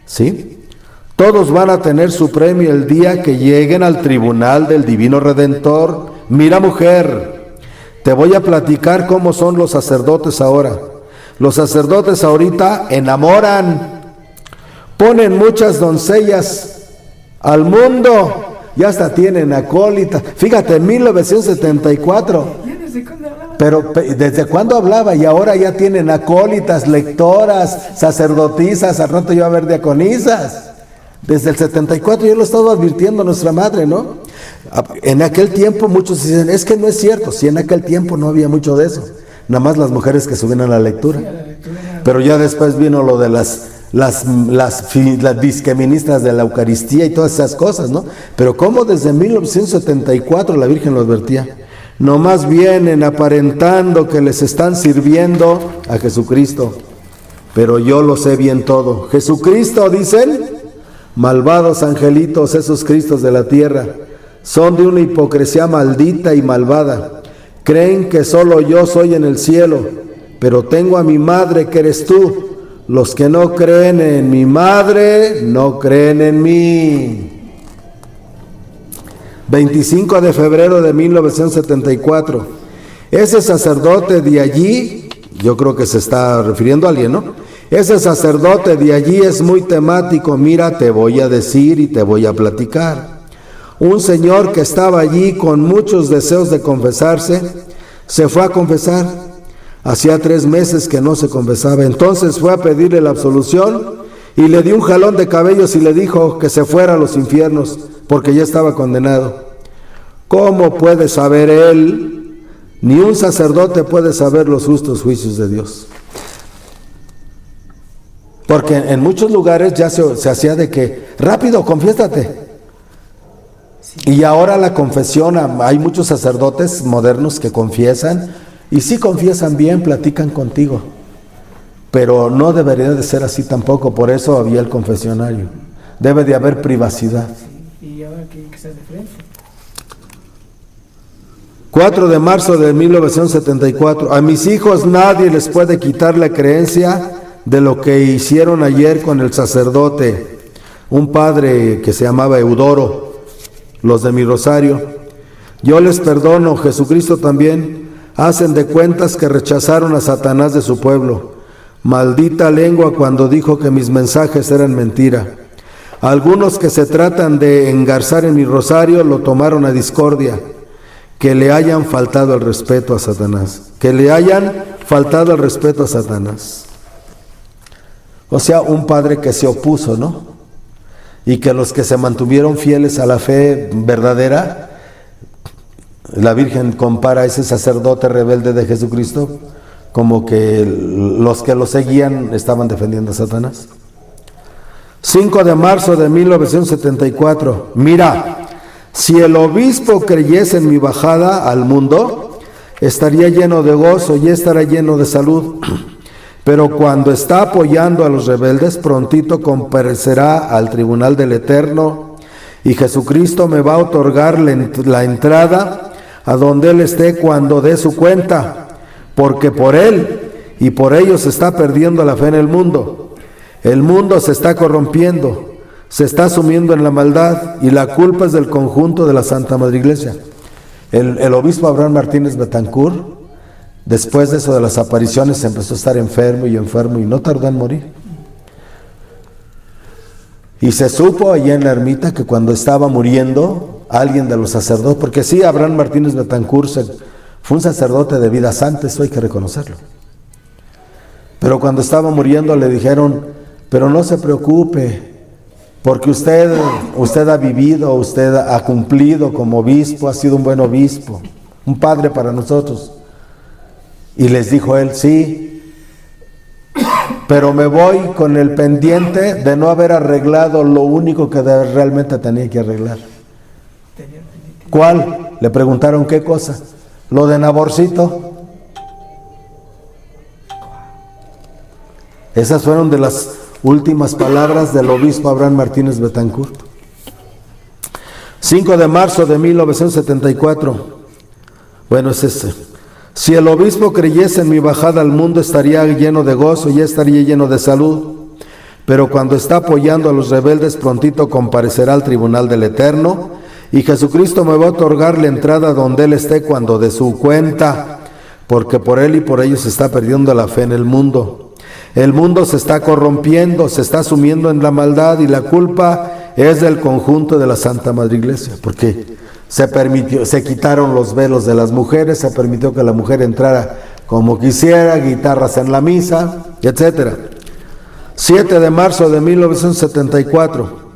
A: ¿Sí? Todos van a tener su premio el día que lleguen al tribunal del Divino Redentor. Mira, mujer, te voy a platicar cómo son los sacerdotes ahora. Los sacerdotes ahorita enamoran, ponen muchas doncellas al mundo y hasta tienen acólitas. Fíjate, en 1974.
B: ¿Desde cuándo hablaba?
A: Pero ¿desde cuándo hablaba? Y ahora ya tienen acólitas, lectoras, sacerdotisas, al rato ya va a haber diaconisas. Desde el 74 yo lo he estado advirtiendo a nuestra madre, ¿no? En aquel tiempo muchos dicen, es que no es cierto, si en aquel tiempo no había mucho de eso, nada más las mujeres que subían a la lectura. Pero ya después vino lo de las disqueministras de la Eucaristía y todas esas cosas, ¿no? Pero ¿cómo desde 1974 la Virgen lo advertía? Nomás vienen aparentando que les están sirviendo a Jesucristo, pero yo lo sé bien todo. Jesucristo, dicen, malvados angelitos, esos cristos de la tierra, son de una hipocresía maldita y malvada. Creen que solo yo soy en el cielo, pero tengo a mi madre que eres tú. Los que no creen en mi madre, no creen en mí. 25 de febrero de 1974. Ese sacerdote de allí, yo creo que se está refiriendo a alguien, ¿no? Ese sacerdote de allí es muy temático. Mira, te voy a decir y te voy a platicar. Un señor que estaba allí con muchos deseos de confesarse, se fue a confesar. Hacía 3 meses que no se confesaba. Entonces fue a pedirle la absolución y le dio un jalón de cabellos y le dijo que se fuera a los infiernos porque ya estaba condenado. ¿Cómo puede saber él? Ni un sacerdote puede saber los justos juicios de Dios. Porque en muchos lugares ya se hacía de que, rápido, confiésate. Y ahora la confesión, hay muchos sacerdotes modernos que confiesan, y sí confiesan bien, platican contigo. Pero no debería de ser así tampoco, por eso había el confesionario. Debe de haber privacidad.
B: Y ahora que se de frente.
A: 4 de marzo de 1974. A mis hijos nadie les puede quitar la creencia de lo que hicieron ayer con el sacerdote, un padre que se llamaba Eudoro, los de mi rosario. Yo les perdono, Jesucristo también. Hacen de cuentas que rechazaron a Satanás de su pueblo. Maldita lengua cuando dijo que mis mensajes eran mentira. Algunos que se tratan de engarzar en mi rosario lo tomaron a discordia. Que le hayan faltado el respeto a Satanás. Que le hayan faltado el respeto a Satanás. O sea, un padre que se opuso, ¿no? Y que los que se mantuvieron fieles a la fe verdadera, la Virgen compara a ese sacerdote rebelde de Jesucristo como que los que lo seguían estaban defendiendo a Satanás. 5 de marzo de 1974. Mira, si el obispo creyese en mi bajada al mundo, estaría lleno de gozo y estará lleno de salud. Pero cuando está apoyando a los rebeldes, prontito comparecerá al tribunal del Eterno y Jesucristo me va a otorgar la entrada a donde Él esté cuando dé su cuenta, porque por Él y por ellos se está perdiendo la fe en el mundo. El mundo se está corrompiendo, se está sumiendo en la maldad y la culpa es del conjunto de la Santa Madre Iglesia. El obispo Abraham Martínez Betancourt, después de eso de las apariciones, empezó a estar enfermo y no tardó en morir. Y se supo allí en la ermita que cuando estaba muriendo, alguien de los sacerdotes, porque sí, Abraham Martínez Betancourt fue un sacerdote de vida santa, eso hay que reconocerlo. Pero cuando estaba muriendo le dijeron, pero no se preocupe, porque usted ha vivido, usted ha cumplido como obispo, ha sido un buen obispo, un padre para nosotros. Y les dijo él, sí, pero me voy con el pendiente de no haber arreglado lo único que realmente tenía que arreglar. ¿Cuál? Le preguntaron qué cosa. Lo de Naborcito. Esas fueron de las últimas palabras del obispo Abraham Martínez Betancourt. 5 de marzo de 1974. Bueno, es este. Si el obispo creyese en mi bajada al mundo, estaría lleno de gozo y estaría lleno de salud. Pero cuando está apoyando a los rebeldes, prontito comparecerá al tribunal del Eterno, y Jesucristo me va a otorgar la entrada donde Él esté cuando de su cuenta, porque por Él y por ellos se está perdiendo la fe en el mundo. El mundo se está corrompiendo, se está sumiendo en la maldad, y la culpa es del conjunto de la Santa Madre Iglesia, porque se quitaron los velos de las mujeres, se permitió que la mujer entrara como quisiera, guitarras en la misa, etc. 7 de marzo de 1974.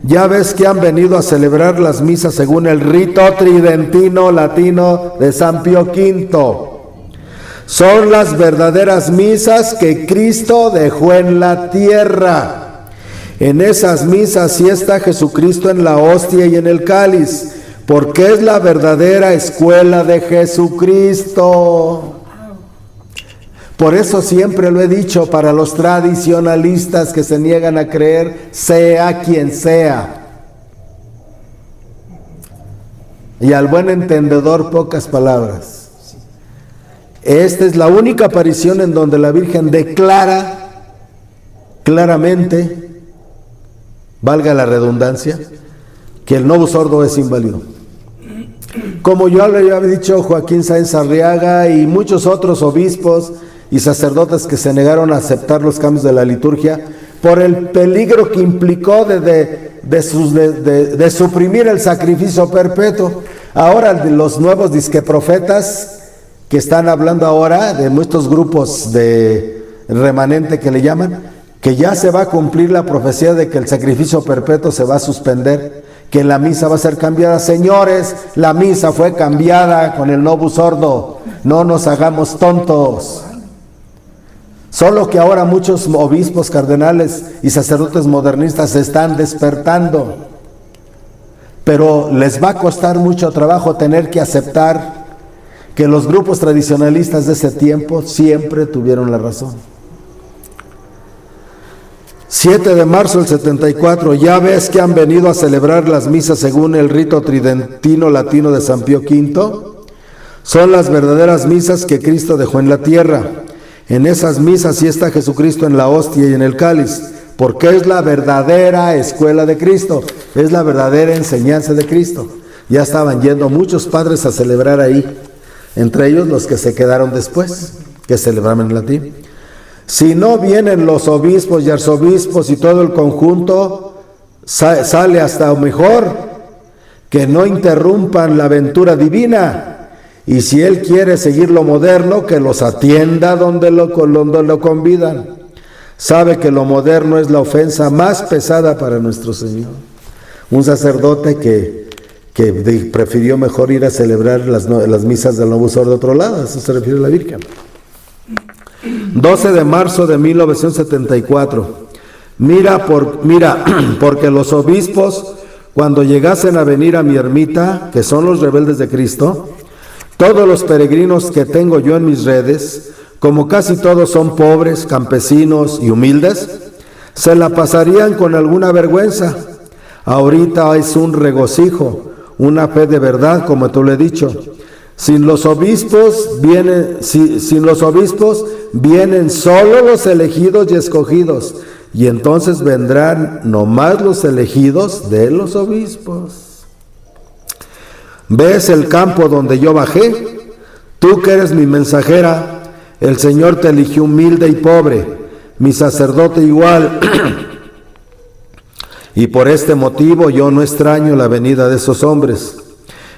A: Ya ves que han venido a celebrar las misas según el rito tridentino latino de San Pío V. Son las verdaderas misas que Cristo dejó en la tierra. En esas misas sí está Jesucristo en la hostia y en el cáliz, porque es la verdadera escuela de Jesucristo. Por eso siempre lo he dicho, para los tradicionalistas que se niegan a creer, sea quien sea. Y al buen entendedor, pocas palabras. Esta es la única aparición en donde la Virgen declara claramente, valga la redundancia, que el novus ordo es inválido. Como yo le había dicho Joaquín Sáenz Arriaga y muchos otros obispos y sacerdotes que se negaron a aceptar los cambios de la liturgia por el peligro que implicó de suprimir el sacrificio perpetuo. Ahora los nuevos disqueprofetas que están hablando ahora de nuestros grupos de remanente que le llaman, que ya se va a cumplir la profecía de que el sacrificio perpetuo se va a suspender, que la misa va a ser cambiada. Señores, la misa fue cambiada con el novus ordo, no nos hagamos tontos. Solo que ahora muchos obispos, cardenales y sacerdotes modernistas se están despertando, pero les va a costar mucho trabajo tener que aceptar que los grupos tradicionalistas de ese tiempo siempre tuvieron la razón. 7 de marzo del 74, ya ves que han venido a celebrar las misas según el rito tridentino latino de San Pío V. Son las verdaderas misas que Cristo dejó en la tierra. En esas misas sí está Jesucristo en la hostia y en el cáliz, porque es la verdadera escuela de Cristo, es la verdadera enseñanza de Cristo. Ya estaban yendo muchos padres a celebrar ahí, entre ellos los que se quedaron después, que celebraban en latín. Si no vienen los obispos y arzobispos y todo el conjunto, sale hasta mejor, que no interrumpan la aventura divina. Y si él quiere seguir lo moderno, que los atienda donde lo convidan. Sabe que lo moderno es la ofensa más pesada para nuestro Señor. Un sacerdote que prefirió mejor ir a celebrar las misas del novus ordo de otro lado, eso se refiere a la Virgen. 12 de marzo de 1974. Mira, porque los obispos, cuando llegasen a venir a mi ermita, que son los rebeldes de Cristo, todos los peregrinos que tengo yo en mis redes, como casi todos son pobres, campesinos y humildes, se la pasarían con alguna vergüenza. Ahorita es un regocijo, una fe de verdad, como tú le he dicho. Sin los obispos vienen solo los elegidos y escogidos, y entonces vendrán nomás los elegidos de los obispos. ¿Ves el campo donde yo bajé? Tú que eres mi mensajera, el Señor te eligió humilde y pobre, mi sacerdote igual. Y por este motivo yo no extraño la venida de esos hombres.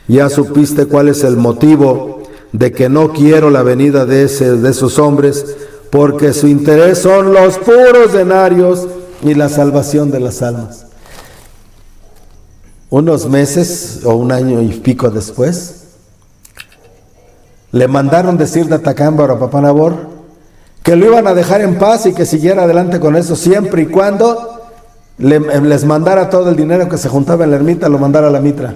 A: Ya supiste cuál es el motivo de que no quiero la venida de esos hombres, porque su interés son los puros denarios y la salvación de las almas. Unos meses o un año y pico después, le mandaron decir de Atacámbaro a Papá Nabor que lo iban a dejar en paz y que siguiera adelante con eso, siempre y cuando les mandara todo el dinero que se juntaba en la ermita, lo mandara a la mitra.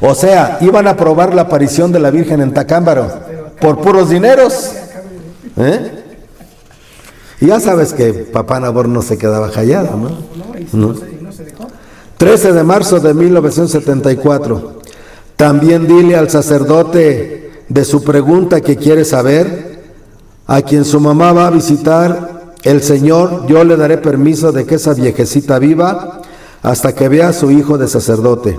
A: O sea, iban a probar la aparición de la Virgen en Tacámbaro por puros dineros. Y ya sabes que Papá Nabor no se quedaba callado, ¿no? 13 de marzo de 1974. También dile al sacerdote de su pregunta que quiere saber, a quien su mamá va a visitar el Señor, yo le daré permiso de que esa viejecita viva hasta que vea a su hijo de sacerdote,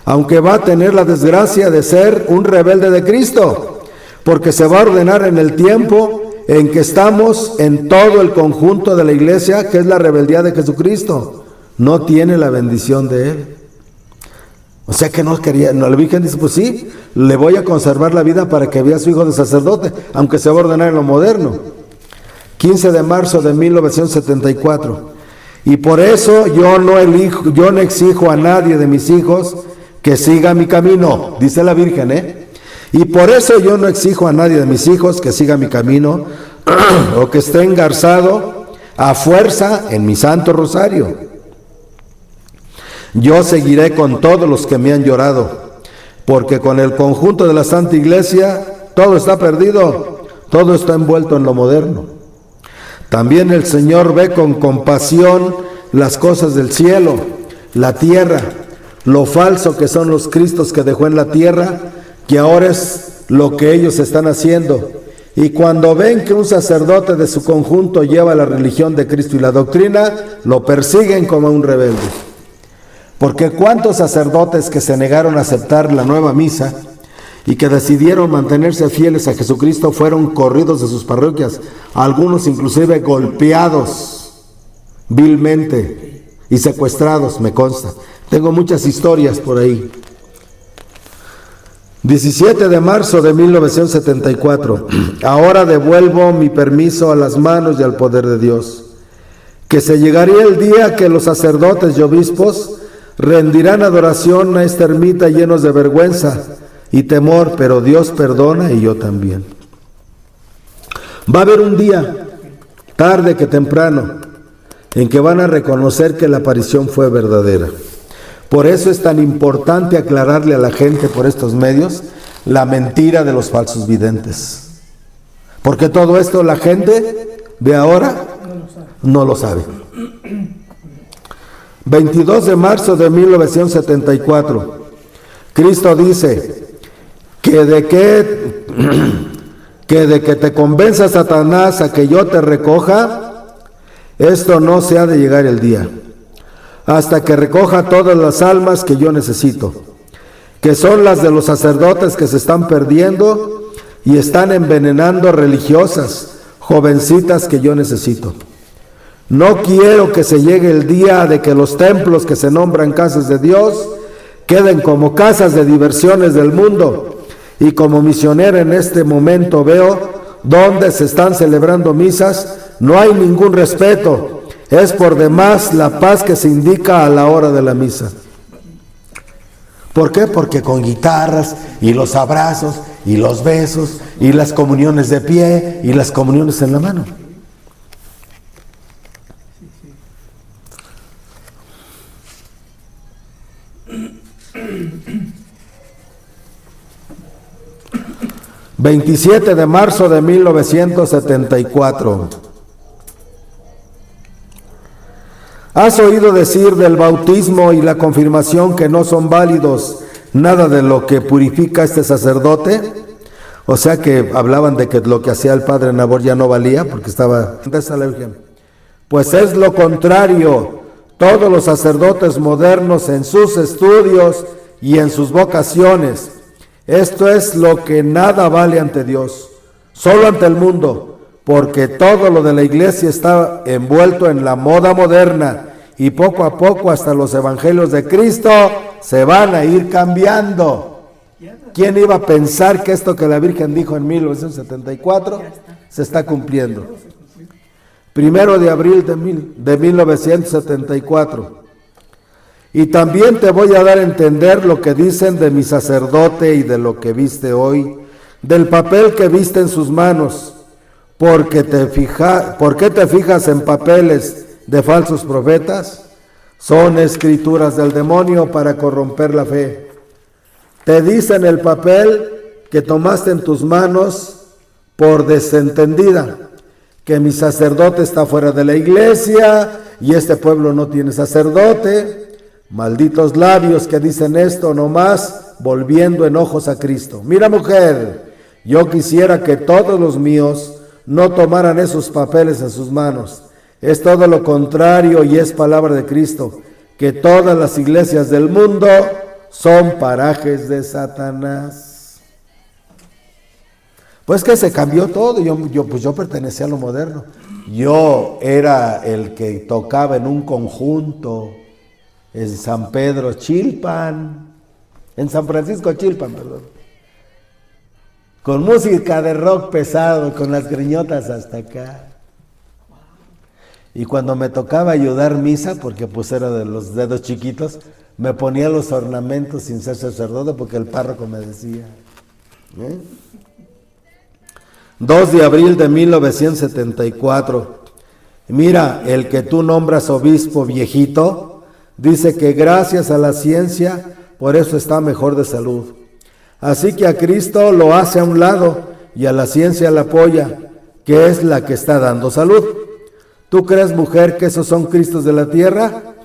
A: aunque va a tener la desgracia de ser un rebelde de Cristo, porque se va a ordenar en el tiempo en que estamos en todo el conjunto de la iglesia, que es la rebeldía de Jesucristo. No tiene la bendición de Él. O sea que no quería, no, la Virgen dice, pues sí, le voy a conservar la vida para que vea a su hijo de sacerdote, aunque se va a ordenar en lo moderno. 15 de marzo de 1974. Y por eso yo no exijo a nadie de mis hijos que siga mi camino, dice la Virgen, Y por eso yo no exijo a nadie de mis hijos que siga mi camino o que esté engarzado a fuerza en mi santo rosario. Yo seguiré con todos los que me han llorado, porque con el conjunto de la Santa Iglesia todo está perdido, todo está envuelto en lo moderno. También el Señor ve con compasión las cosas del cielo, la tierra, lo falso que son los Cristos que dejó en la tierra, que ahora es lo que ellos están haciendo. Y cuando ven que un sacerdote de su conjunto lleva la religión de Cristo y la doctrina, lo persiguen como un rebelde. Porque cuántos sacerdotes que se negaron a aceptar la nueva misa y que decidieron mantenerse fieles a Jesucristo fueron corridos de sus parroquias, algunos inclusive golpeados vilmente y secuestrados, me consta. Tengo muchas historias por ahí. 17 de marzo de 1974. Ahora devuelvo mi permiso a las manos y al poder de Dios, que se llegaría el día que los sacerdotes y obispos rendirán adoración a esta ermita llenos de vergüenza y temor, pero Dios perdona y yo también. Va a haber un día, tarde que temprano, en que van a reconocer que la aparición fue verdadera. Por eso es tan importante aclararle a la gente por estos medios la mentira de los falsos videntes. Porque todo esto la gente de ahora no lo sabe. 22 de marzo de 1974. Cristo dice que de que te convenza Satanás a que yo te recoja, esto no se ha de llegar el día, hasta que recoja todas las almas que yo necesito, que son las de los sacerdotes que se están perdiendo y están envenenando religiosas, jovencitas que yo necesito. No quiero que se llegue el día de que los templos que se nombran casas de Dios queden como casas de diversiones del mundo. Y como misionero en este momento veo donde se están celebrando misas, no hay ningún respeto. Es por demás la paz que se indica a la hora de la misa. ¿Por qué? Porque con guitarras y los abrazos y los besos y las comuniones de pie y las comuniones en la mano. ...27 de marzo de 1974... ¿Has oído decir del bautismo y la confirmación que no son válidos nada de lo que purifica este sacerdote? O sea que hablaban de que lo que hacía el padre Nabor ya no valía porque estaba... Pues es lo contrario. Todos los sacerdotes modernos en sus estudios y en sus vocaciones, esto es lo que nada vale ante Dios, solo ante el mundo, porque todo lo de la iglesia está envuelto en la moda moderna y poco a poco hasta los evangelios de Cristo se van a ir cambiando. ¿Quién iba a pensar que esto que la Virgen dijo en 1974 se está cumpliendo? 1 de abril de 1974. Y también te voy a dar a entender lo que dicen de mi sacerdote y de lo que viste hoy, del papel que viste en sus manos. ¿Por qué te fijas en papeles de falsos profetas? Son escrituras del demonio para corromper la fe. Te dicen el papel que tomaste en tus manos por desentendida, que mi sacerdote está fuera de la iglesia y este pueblo no tiene sacerdote. Malditos labios que dicen esto nomás volviendo enojos a Cristo. Mira, mujer, yo quisiera que todos los míos no tomaran esos papeles en sus manos. Es todo lo contrario y es palabra de Cristo, que todas las iglesias del mundo son parajes de Satanás. Pues que se cambió todo. Yo pertenecía a lo moderno. Yo era el que tocaba en un conjunto en San Pedro Chilpan, en San Francisco Chilpan, perdón, con música de rock pesado, con las greñotas hasta acá. Y cuando me tocaba ayudar misa, porque pues era de los dedos chiquitos, me ponía los ornamentos sin ser sacerdote, porque el párroco me decía. 2 de abril de 1974. Mira, el que tú nombras obispo viejito, dice que gracias a la ciencia, por eso está mejor de salud. Así que a Cristo lo hace a un lado y a la ciencia la apoya, que es la que está dando salud. ¿Tú crees, mujer, que esos son Cristos de la tierra?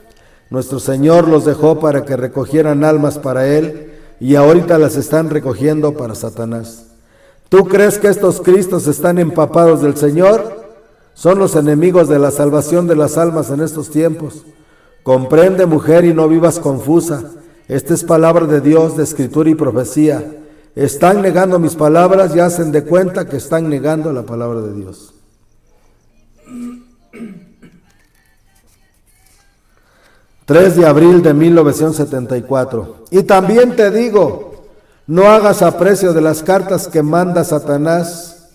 A: Nuestro Señor los dejó para que recogieran almas para Él y ahorita las están recogiendo para Satanás. ¿Tú crees que estos Cristos están empapados del Señor? Son los enemigos de la salvación de las almas en estos tiempos. Comprende, mujer, y no vivas confusa. Esta es palabra de Dios, de escritura y profecía. Están negando mis palabras y hacen de cuenta que están negando la palabra de Dios. 3 de abril de 1974. Y también te digo, no hagas aprecio de las cartas que manda Satanás,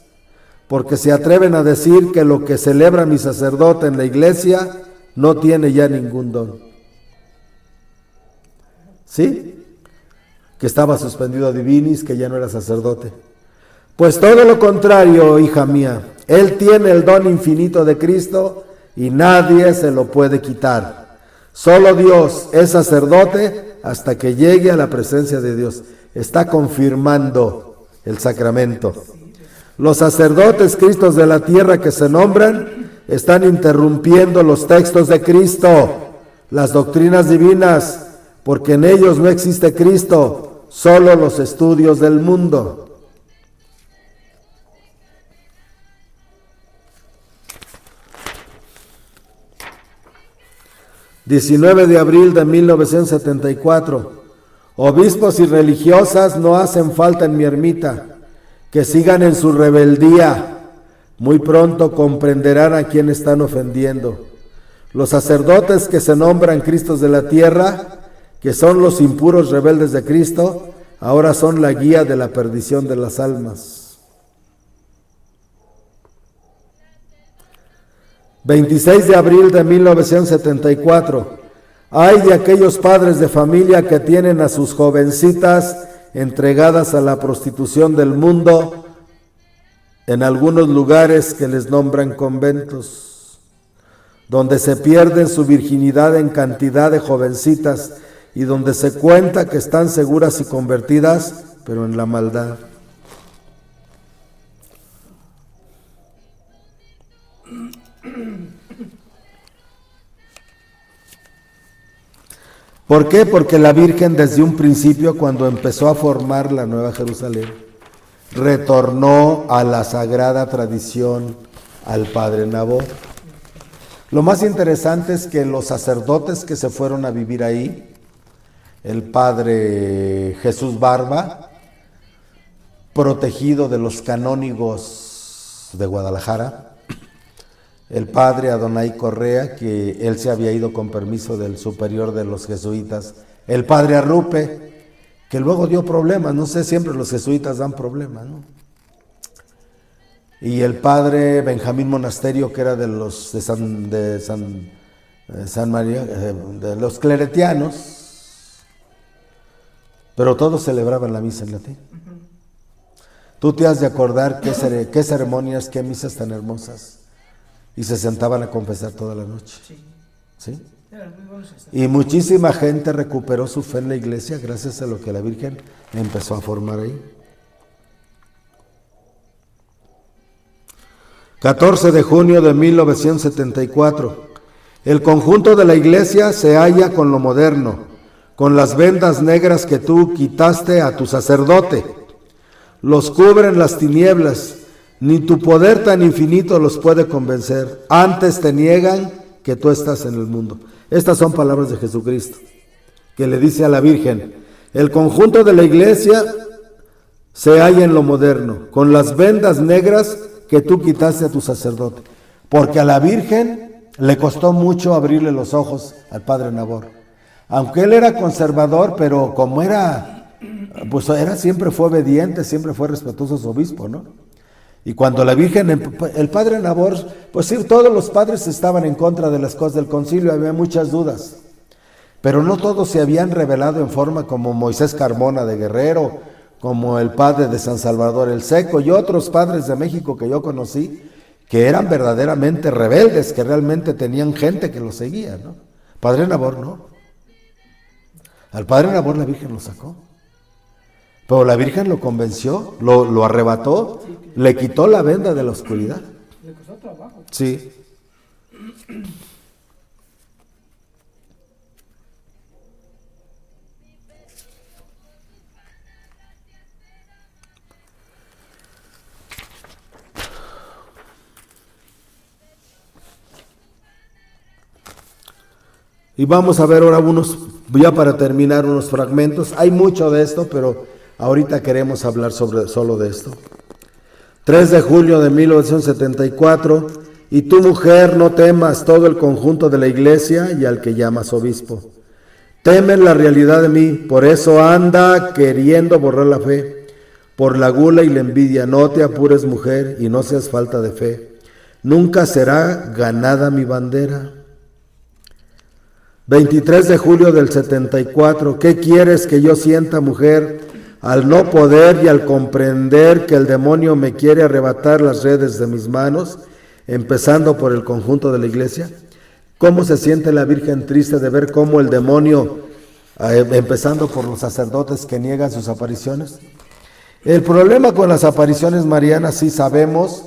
A: porque se atreven a decir que lo que celebra mi sacerdote en la iglesia no tiene ya ningún don. ¿Sí? Que estaba suspendido a divinis, que ya no era sacerdote. Pues todo lo contrario, hija mía, él tiene el don infinito de Cristo y nadie se lo puede quitar. Solo Dios es sacerdote hasta que llegue a la presencia de Dios. Está confirmando el sacramento. Los sacerdotes Cristos de la tierra que se nombran están interrumpiendo los textos de Cristo, las doctrinas divinas, porque en ellos no existe Cristo, solo los estudios del mundo. ...19 de abril de 1974... obispos y religiosas no hacen falta en mi ermita... que sigan en su rebeldía... muy pronto comprenderán a quién están ofendiendo. Los sacerdotes que se nombran Cristos de la tierra... que son los impuros rebeldes de Cristo... ahora son la guía de la perdición de las almas. 26 de abril de 1974. Ay de aquellos padres de familia que tienen a sus jovencitas entregadas a la prostitución del mundo en algunos lugares que les nombran conventos, donde se pierden su virginidad en cantidad de jovencitas y donde se cuenta que están seguras y convertidas, pero en la maldad. ¿Por qué? Porque la Virgen desde un principio, cuando empezó a formar la Nueva Jerusalén, retornó a la sagrada tradición al Padre Nabor. Lo más interesante es que los sacerdotes que se fueron a vivir ahí, el Padre Jesús Barba, protegido de los canónigos de Guadalajara, el Padre Adonai Correa, que él se había ido con permiso del superior de los jesuitas, el Padre Arrupe, que luego dio problemas, no sé, siempre los jesuitas dan problemas, ¿no? Y el Padre Benjamín Monasterio, que era de los de San María, de los cleretianos, pero todos celebraban la misa en latín. Tú te has de acordar qué ceremonias, qué misas tan hermosas. Y se sentaban a confesar toda la noche. ¿Sí? Y muchísima gente recuperó su fe en la iglesia gracias a lo que la Virgen empezó a formar ahí. 14 de junio de 1974. El conjunto de la iglesia se halla con lo moderno. con las vendas negras que tú quitaste a tu sacerdote. Los cubren las tinieblas, ni tu poder tan infinito los puede convencer. Antes te niegan que tú estás en el mundo. Estas son palabras de Jesucristo, que le dice a la Virgen: el conjunto de la iglesia se halla en lo moderno, con las vendas negras que tú quitaste a tu sacerdote. Porque a la Virgen le costó mucho abrirle los ojos al padre Nabor. Aunque él era conservador, pero como siempre fue obediente, siempre fue respetuoso a su obispo, ¿no? Y cuando la Virgen, el padre Nabor, pues sí, todos los padres estaban en contra de las cosas del concilio, había muchas dudas. Pero no todos se habían revelado en forma como Moisés Carmona de Guerrero, como el padre de San Salvador el Seco y otros padres de México que yo conocí, que eran verdaderamente rebeldes, que realmente tenían gente que los seguía, ¿no? Padre Nabor no. Al padre Nabor la Virgen lo sacó. Pero la Virgen lo convenció, lo arrebató, le quitó la venda de la oscuridad.
B: Le costó trabajo.
A: Sí. Y vamos a ver ahora ya para terminar, unos fragmentos. Hay mucho de esto, pero ahorita queremos hablar solo de esto. 3 de julio de 1974. Y tú, mujer, no temas todo el conjunto de la iglesia y al que llamas obispo. Temen la realidad de mí, por eso anda queriendo borrar la fe. Por la gula y la envidia, no te apures, mujer, y no seas falta de fe. Nunca será ganada mi bandera. 23 de julio del 74. ¿Qué quieres que yo sienta, mujer, al no poder y al comprender que el demonio me quiere arrebatar las redes de mis manos, empezando por el conjunto de la iglesia? ¿Cómo se siente la Virgen triste de ver cómo el demonio, empezando por los sacerdotes que niegan sus apariciones? El problema con las apariciones marianas, sí sabemos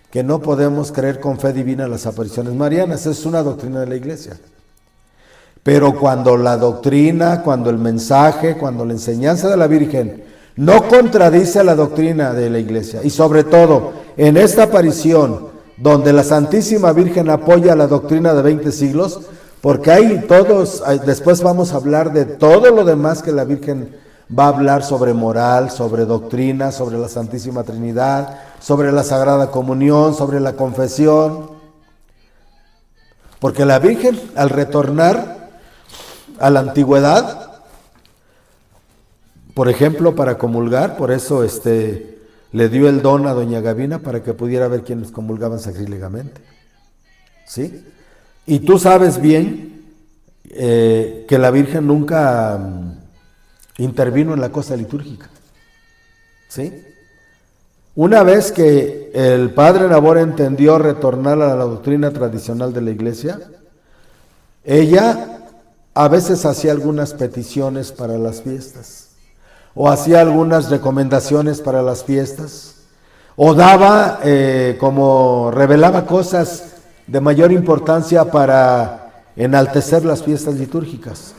A: que no podemos creer con fe divina las apariciones marianas, es una doctrina de la iglesia. Pero cuando la doctrina, cuando el mensaje, cuando la enseñanza de la Virgen no contradice a la doctrina de la iglesia, y sobre todo en esta aparición donde la Santísima Virgen apoya la doctrina de 20 siglos, porque después vamos a hablar de todo lo demás que la Virgen va a hablar sobre moral, sobre doctrina, sobre la Santísima Trinidad, sobre la Sagrada Comunión, sobre la confesión. Porque la Virgen, al retornar a la antigüedad, por ejemplo, para comulgar, por eso le dio el don a doña Gavina para que pudiera ver quiénes comulgaban sacrílegamente. ¿Sí? Y tú sabes bien que la Virgen nunca intervino en la cosa litúrgica. ¿Sí? Una vez que el padre Nabor entendió retornar a la doctrina tradicional de la iglesia, ella a veces hacía algunas peticiones para las fiestas, o hacía algunas recomendaciones para las fiestas, o daba, como revelaba cosas de mayor importancia para enaltecer las fiestas litúrgicas.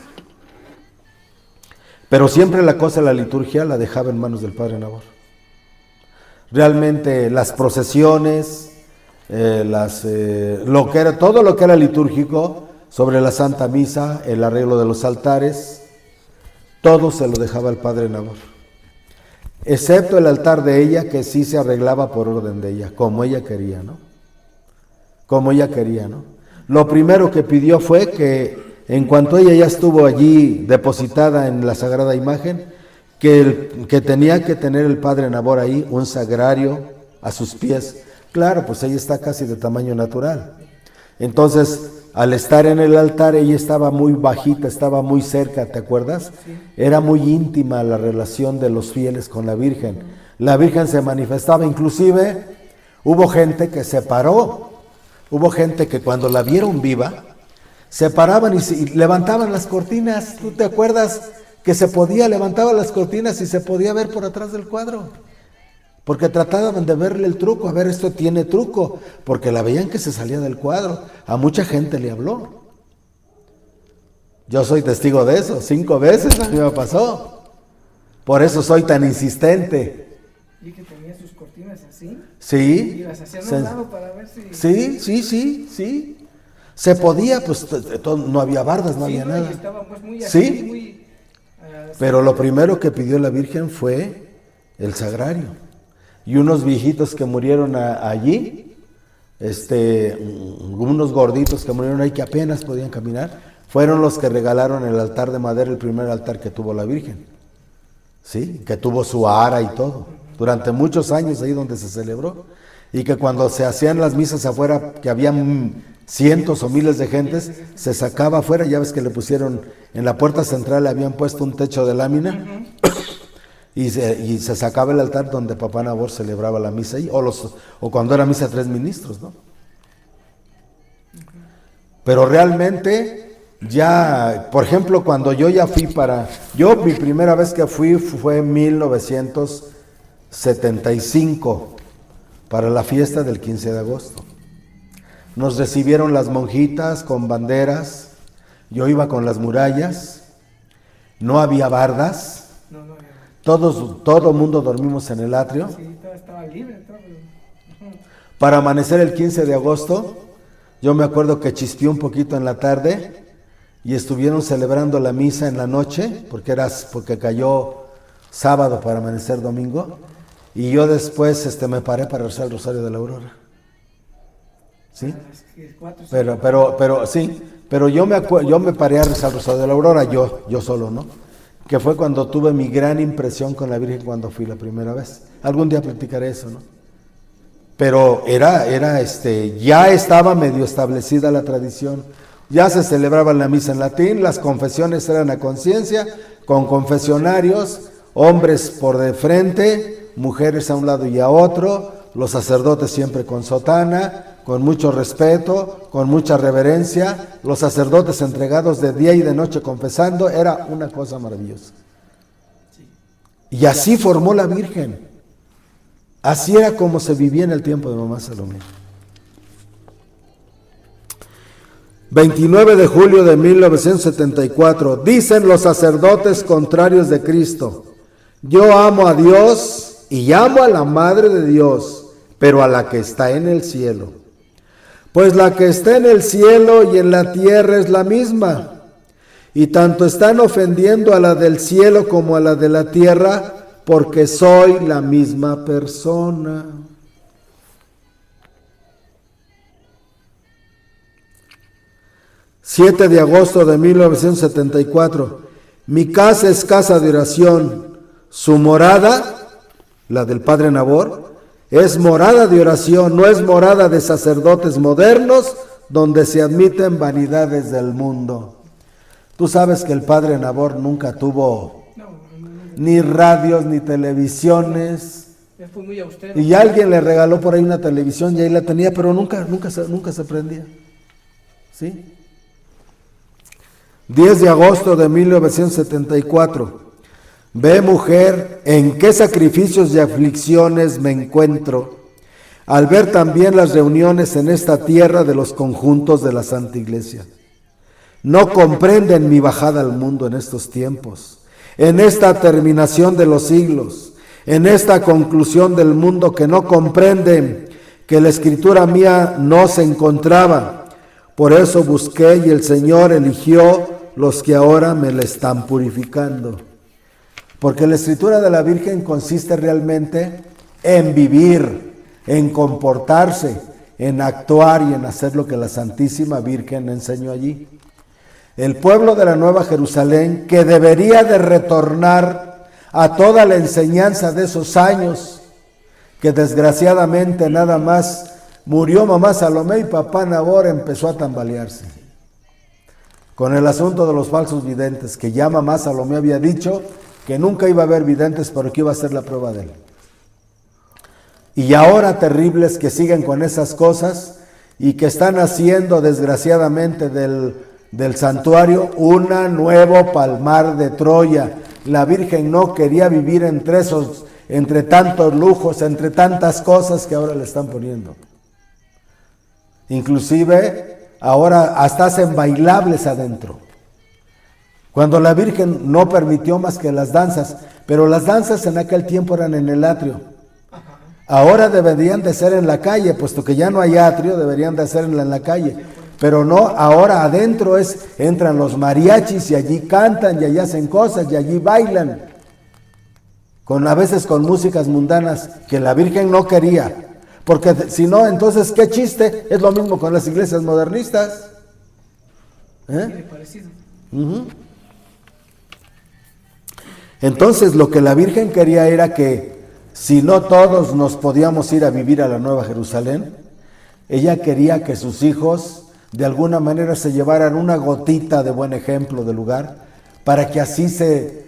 A: Pero siempre la cosa de la liturgia la dejaba en manos del padre Nabor. Realmente las procesiones, todo lo que era litúrgico, sobre la Santa Misa, el arreglo de los altares, todo se lo dejaba el padre Nabor, excepto el altar de ella, que sí se arreglaba por orden de ella, como ella quería, ¿no? Como ella quería, ¿no? Lo primero que pidió fue que, en cuanto ella ya estuvo allí depositada en la sagrada imagen, que tenía que tener el padre Nabor ahí un sagrario a sus pies. Claro, pues ella está casi de tamaño natural. Entonces, al estar en el altar, ella estaba muy bajita, estaba muy cerca, ¿te acuerdas? Sí. Era muy íntima la relación de los fieles con la Virgen. La Virgen se manifestaba, inclusive hubo gente que se paró, hubo gente que cuando la vieron viva, se paraban y levantaban las cortinas. ¿Tú te acuerdas que levantaban las cortinas y se podía ver por atrás del cuadro? Porque trataban de verle el truco, a ver, esto tiene truco, porque la veían que se salía del cuadro. A mucha gente le habló. Yo soy testigo de eso, 5 veces a mí me pasó. Por eso soy tan insistente.
B: Y que tenía sus cortinas así.
A: Sí.
B: Y las hacían a un lado para ver si...
A: Sí. Se podía, pues no había bardas, no había nada.
B: Y estaba pues muy
A: Sí.
B: así, muy...
A: Pero lo primero que pidió la Virgen fue el sagrario. Y unos viejitos que murieron allí, unos gorditos que murieron ahí que apenas podían caminar, fueron los que regalaron el altar de madera, el primer altar que tuvo la Virgen. Sí, que tuvo su ara y todo. Durante muchos años ahí donde se celebró. Y que cuando se hacían las misas afuera, que habían cientos o miles de gentes, se sacaba afuera, ya ves que le pusieron, en la puerta central le habían puesto un techo de lámina, y se sacaba el altar donde Papá Nabor celebraba la misa ahí, o cuando era misa 3 ministros, ¿no? Pero realmente, ya, por ejemplo, cuando yo ya fui mi primera vez que fui fue en 1975, para la fiesta del 15 de agosto. Nos recibieron las monjitas con banderas, yo iba con las murallas, no había bardas,
B: No había.
A: todo mundo dormimos en el atrio.
B: Sí, todo estaba libre, todo.
A: Para amanecer el 15 de agosto, yo me acuerdo que chispeó un poquito en la tarde y estuvieron celebrando la misa en la noche, porque cayó sábado para amanecer domingo, y yo después me paré para rezar el Rosario de la Aurora. ¿Sí? Pero yo me paré a rezar el Rosario de la Aurora, yo solo, ¿no? Que fue cuando tuve mi gran impresión con la Virgen cuando fui la primera vez. Algún día platicaré eso, ¿no? Pero ya estaba medio establecida la tradición. Ya se celebraba la misa en latín, las confesiones eran a conciencia, con confesionarios, hombres por de frente, mujeres a un lado y a otro, los sacerdotes siempre con sotana, con mucho respeto, con mucha reverencia, los sacerdotes entregados de día y de noche confesando, era una cosa maravillosa. Y así formó la Virgen. Así era como se vivía en el tiempo de Mamá Salomé. 29 de julio de 1974, dicen los sacerdotes contrarios de Cristo: yo amo a Dios y amo a la Madre de Dios, pero a la que está en el cielo. Pues la que está en el cielo y en la tierra es la misma, y tanto están ofendiendo a la del cielo como a la de la tierra, porque soy la misma persona. ...7 de agosto de 1974... mi casa es casa de oración... su morada, la del Padre Nabor, es morada de oración, no es morada de sacerdotes modernos, donde se admiten vanidades del mundo. Tú sabes que el Padre Nabor nunca tuvo ni radios, ni televisiones.
B: Fue muy austero.
A: Y alguien le regaló por ahí una televisión y ahí la tenía, pero nunca se prendía. ¿Sí? 10 de agosto de 1974. Ve, mujer, en qué sacrificios y aflicciones me encuentro, al ver también las reuniones en esta tierra de los conjuntos de la Santa Iglesia. No comprenden mi bajada al mundo en estos tiempos, en esta terminación de los siglos, en esta conclusión del mundo que no comprenden que la escritura mía no se encontraba. Por eso busqué y el Señor eligió los que ahora me la están purificando. Porque la escritura de la Virgen consiste realmente en vivir, en comportarse, en actuar y en hacer lo que la Santísima Virgen enseñó allí. El pueblo de la Nueva Jerusalén, que debería de retornar a toda la enseñanza de esos años, que desgraciadamente nada más murió Mamá Salomé y Papá Nabor empezó a tambalearse. Con el asunto de los falsos videntes, que ya Mamá Salomé había dicho que nunca iba a haber videntes, pero que iba a ser la prueba de él. Y ahora terribles que siguen con esas cosas y que están haciendo desgraciadamente del santuario un nuevo palmar de Troya. La Virgen no quería vivir entre tantos lujos, entre tantas cosas que ahora le están poniendo. Inclusive ahora hasta hacen bailables adentro. Cuando la Virgen no permitió más que las danzas, pero las danzas en aquel tiempo eran en el atrio. Ahora deberían de ser en la calle, puesto que ya no hay atrio, deberían de hacerla en la calle. Pero no, ahora adentro entran los mariachis y allí cantan y allí hacen cosas y allí bailan. A veces con músicas mundanas que la Virgen no quería. Porque si no, entonces, ¿qué chiste? Es lo mismo con las iglesias modernistas.
B: Tiene parecido.
A: Entonces, lo que la Virgen quería era que, si no todos nos podíamos ir a vivir a la Nueva Jerusalén, ella quería que sus hijos, de alguna manera, se llevaran una gotita de buen ejemplo del lugar, para que así se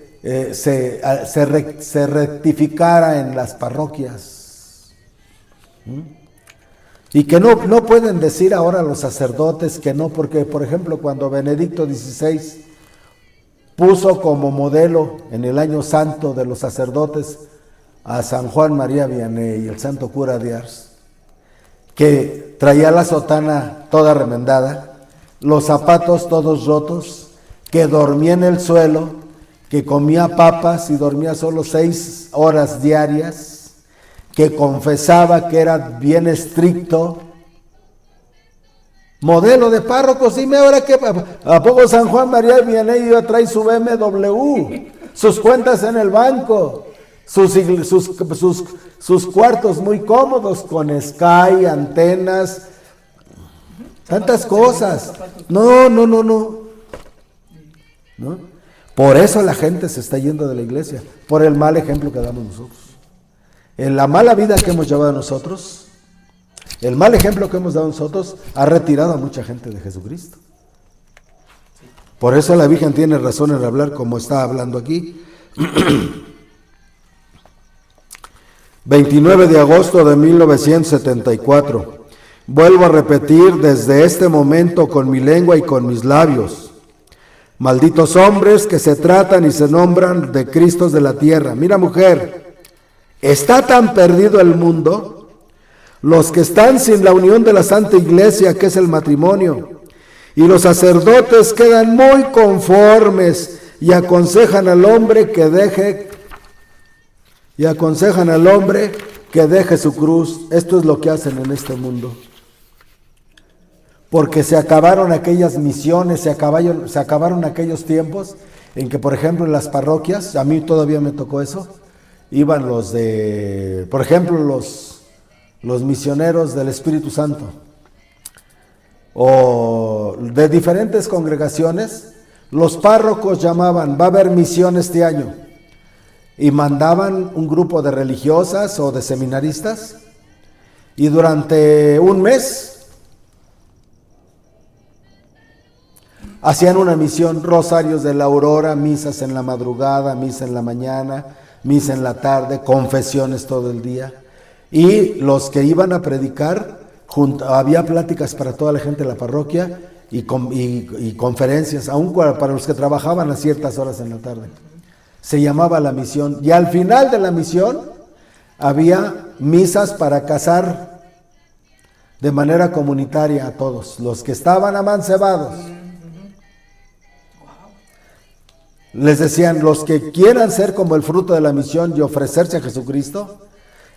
A: rectificara en las parroquias. Y que no pueden decir ahora los sacerdotes que no, porque por ejemplo cuando Benedicto XVI puso como modelo en el año santo de los sacerdotes a San Juan María Vianney, el santo cura de Ars, que traía la sotana toda remendada, los zapatos todos rotos, que dormía en el suelo, que comía papas y dormía solo 6 horas diarias, que confesaba que era bien estricto, modelo de párrocos. Dime ahora que ¿a poco San Juan María Vianney iba a traer su BMW, sus cuentas en el banco, sus cuartos muy cómodos con Sky, antenas, tantas cosas? No. Por eso la gente se está yendo de la iglesia, por el mal ejemplo que damos nosotros. En la mala vida que hemos llevado nosotros, el mal ejemplo que hemos dado nosotros ha retirado a mucha gente de Jesucristo. Por eso la Virgen tiene razón en hablar como está hablando aquí. 29 de agosto de 1974. Vuelvo a repetir desde este momento con mi lengua y con mis labios. Malditos hombres que se tratan y se nombran de Cristos de la tierra. Mira, mujer, está tan perdido el mundo, los que están sin la unión de la Santa Iglesia, que es el matrimonio, y los sacerdotes quedan muy conformes y aconsejan al hombre que deje su cruz. Esto es lo que hacen en este mundo. Porque se acabaron aquellas misiones, se acabaron aquellos tiempos en que, por ejemplo, en las parroquias, a mí todavía me tocó eso, iban por ejemplo, los misioneros del Espíritu Santo, o de diferentes congregaciones. Los párrocos llamaban, va a haber misión este año, y mandaban un grupo de religiosas o de seminaristas, y durante un mes hacían una misión, rosarios de la aurora, misas en la madrugada, misa en la mañana, misa en la tarde, confesiones todo el día. Y los que iban a predicar, había pláticas para toda la gente de la parroquia y conferencias, aún para los que trabajaban a ciertas horas en la tarde. Se llamaba la misión. Y al final de la misión había misas para casar de manera comunitaria a todos, los que estaban amancebados. Les decían, los que quieran ser como el fruto de la misión y ofrecerse a Jesucristo.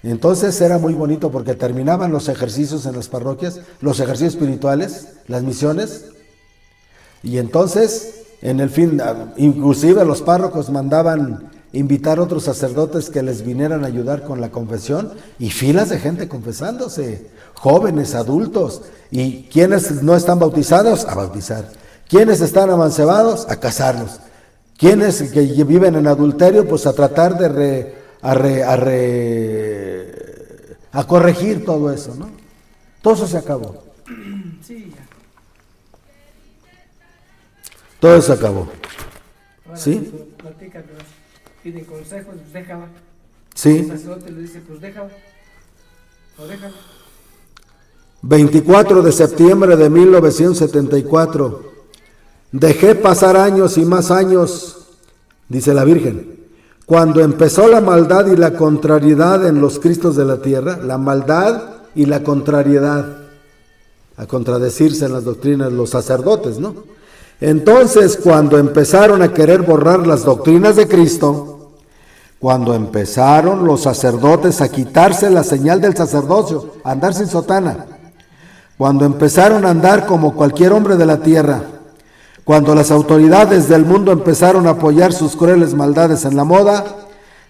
A: Entonces era muy bonito porque terminaban los ejercicios en las parroquias, los ejercicios espirituales, las misiones, y entonces en el fin, inclusive los párrocos mandaban invitar a otros sacerdotes que les vinieran a ayudar con la confesión, y filas de gente confesándose, jóvenes, adultos, y quienes no están bautizados, a bautizar, quienes están amancebados, a casarlos. Quienes que viven en adulterio, pues a tratar de a corregir todo eso, ¿no? Todo eso se acabó.
B: Sí, ya.
A: Todo eso se acabó.
B: Ahora,
A: ¿Sí?
B: Platican, piden consejos, pues déjala.
A: Sí.
B: El sacerdote le dice, pues déjala. O déjala.
A: 24 de septiembre de 1974. Dejé pasar años y más años, dice la Virgen, cuando empezó la maldad y la contrariedad en los Cristos de la tierra, la maldad y la contrariedad, a contradecirse en las doctrinas los sacerdotes, ¿no? Entonces, cuando empezaron a querer borrar las doctrinas de Cristo, cuando empezaron los sacerdotes a quitarse la señal del sacerdocio, a andar sin sotana, cuando empezaron a andar como cualquier hombre de la tierra, cuando las autoridades del mundo empezaron a apoyar sus crueles maldades en la moda,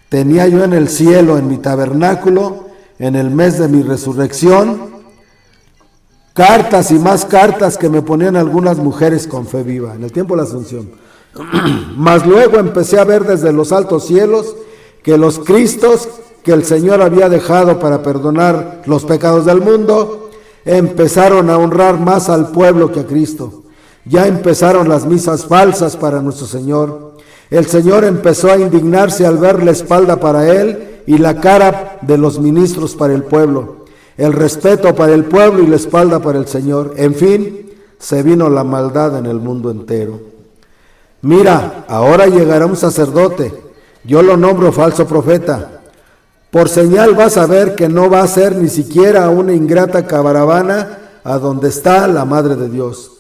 A: tenía yo en el cielo, en mi tabernáculo, en el mes de mi resurrección, cartas y más cartas que me ponían algunas mujeres con fe viva, en el tiempo de la Asunción. Mas luego empecé a ver desde los altos cielos que los Cristos que el Señor había dejado para perdonar los pecados del mundo, empezaron a honrar más al pueblo que a Cristo. Ya empezaron las misas falsas para nuestro Señor. El Señor empezó a indignarse al ver la espalda para Él y la cara de los ministros para el pueblo, el respeto para el pueblo y la espalda para el Señor. En fin, se vino la maldad en el mundo entero. Mira, ahora llegará un sacerdote, yo lo nombro falso profeta. Por señal vas a ver que no va a ser ni siquiera una ingrata caravana a donde está la Madre de Dios.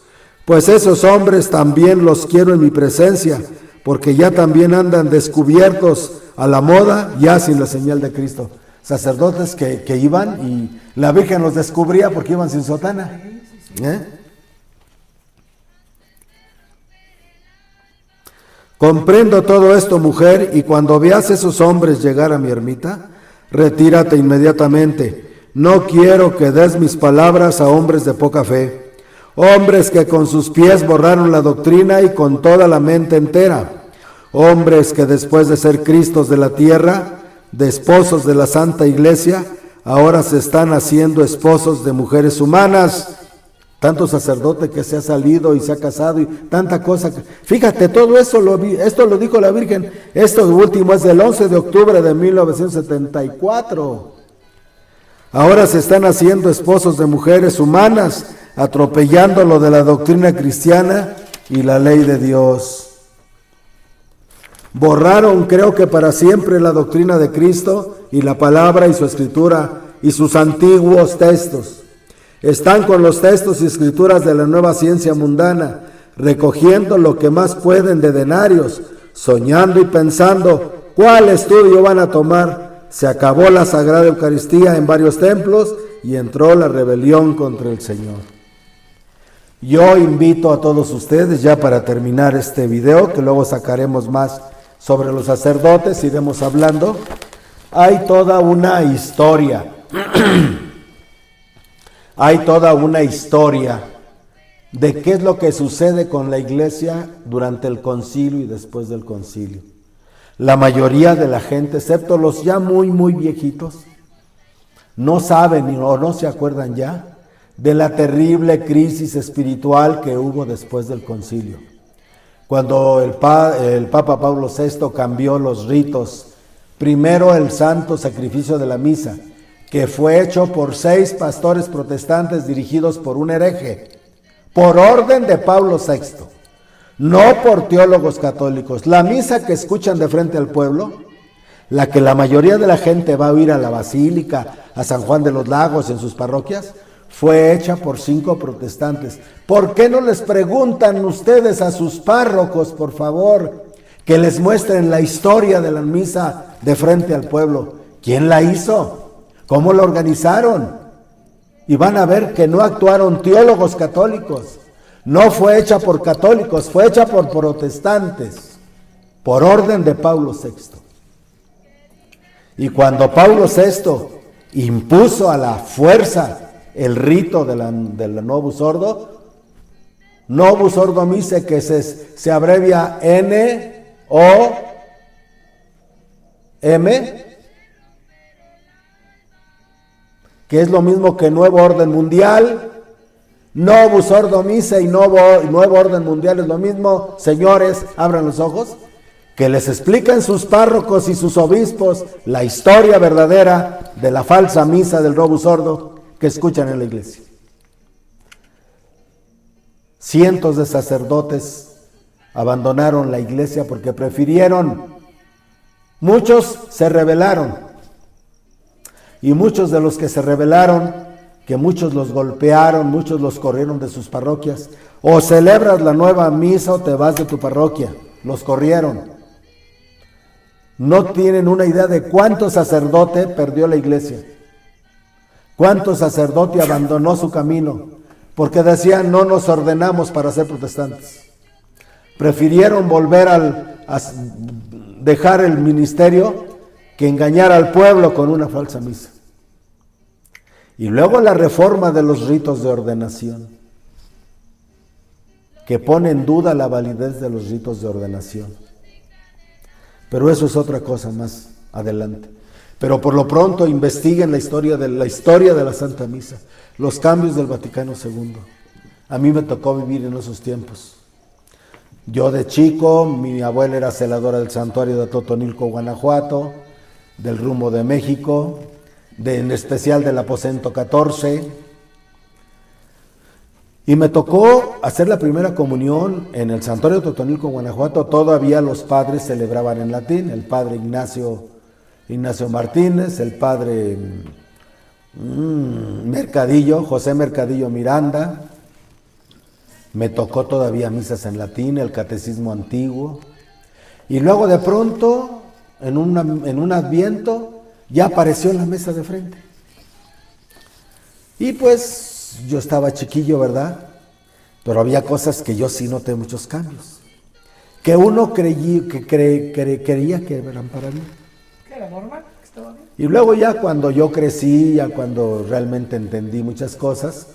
A: Pues esos hombres también los quiero en mi presencia, porque ya también andan descubiertos a la moda, ya sin la señal de Cristo. Sacerdotes que iban y la Virgen los descubría porque iban sin sotana. Comprendo todo esto, mujer, y cuando veas esos hombres llegar a mi ermita, retírate inmediatamente. No quiero que des mis palabras a hombres de poca fe, hombres que con sus pies borraron la doctrina y con toda la mente entera, hombres que después de ser Cristos de la tierra, de esposos de la Santa Iglesia, ahora se están haciendo esposos de mujeres humanas. Tanto sacerdote que se ha salido y se ha casado y tanta cosa. Fíjate, todo eso esto lo dijo la Virgen. Esto último es del 11 de octubre de 1974. Ahora se están haciendo esposos de mujeres humanas, atropellando lo de la doctrina cristiana y la ley de Dios. Borraron, creo que para siempre, la doctrina de Cristo y la palabra y su escritura y sus antiguos textos. Están con los textos y escrituras de la nueva ciencia mundana, recogiendo lo que más pueden de denarios, soñando y pensando cuál estudio van a tomar. Se acabó la Sagrada Eucaristía en varios templos y entró la rebelión contra el Señor. Yo invito a todos ustedes, ya para terminar este video, que luego sacaremos más sobre los sacerdotes, iremos hablando. Hay toda una historia. Hay toda una historia de qué es lo que sucede con la iglesia durante el concilio y después del concilio. La mayoría de la gente, excepto los ya muy viejitos, no saben o no se acuerdan ya de la terrible crisis espiritual que hubo después del concilio. Cuando el Papa Pablo VI cambió los ritos, primero el santo sacrificio de la misa, que fue hecho por 6 pastores protestantes dirigidos por un hereje, por orden de Pablo VI, no por teólogos católicos. La misa que escuchan de frente al pueblo, la que la mayoría de la gente va a oír a la Basílica, a San Juan de los Lagos en sus parroquias, fue hecha por 5 protestantes. ¿Por qué no les preguntan ustedes a sus párrocos, por favor, que les muestren la historia de la misa de frente al pueblo? ¿Quién la hizo? ¿Cómo lo organizaron? Y van a ver que no actuaron teólogos católicos. No fue hecha por católicos, fue hecha por protestantes, por orden de Pablo VI. Y cuando Pablo VI impuso a la fuerza el rito de la Novus Ordo Missae, que se abrevia N-O-M, que es lo mismo que Nuevo Orden Mundial. Novus Ordo Missae y Nuevo Orden Mundial es lo mismo. Señores, abran los ojos, que les expliquen sus párrocos y sus obispos la historia verdadera de la falsa misa del Novus Ordo que escuchan en la iglesia. Cientos de sacerdotes abandonaron la iglesia porque prefirieron, muchos se rebelaron, y muchos de los que se rebelaron que muchos los golpearon, muchos los corrieron de sus parroquias. O celebras la nueva misa o te vas de tu parroquia. Los corrieron. No tienen una idea de cuánto sacerdote perdió la iglesia. Cuánto sacerdote abandonó su camino porque decían no nos ordenamos para ser protestantes. Prefirieron volver a dejar el ministerio que engañar al pueblo con una falsa misa. Y luego la reforma de los ritos de ordenación, que pone en duda la validez de los ritos de ordenación. Pero eso es otra cosa más adelante. Pero por lo pronto investiguen la historia de la Santa Misa, los cambios del Vaticano II. A mí me tocó vivir en esos tiempos. Yo de chico, mi abuela era celadora del santuario de Totonilco, Guanajuato, del rumbo de México, en especial del aposento 14, y me tocó hacer la primera comunión en el santuario de Totonilco, Guanajuato. Todavía los padres celebraban en latín, el padre Ignacio Martínez, el padre Mercadillo, José Mercadillo Miranda. Me tocó todavía misas en latín, el catecismo antiguo, y luego de pronto, en un adviento, ya apareció en la mesa de frente. Y pues yo estaba chiquillo, ¿verdad? Pero había cosas que yo sí noté muchos cambios, que uno creía que eran para mí.
B: ¿Qué era normal? ¿Que estaba bien?
A: Y luego ya cuando yo crecí, ya cuando realmente entendí muchas cosas,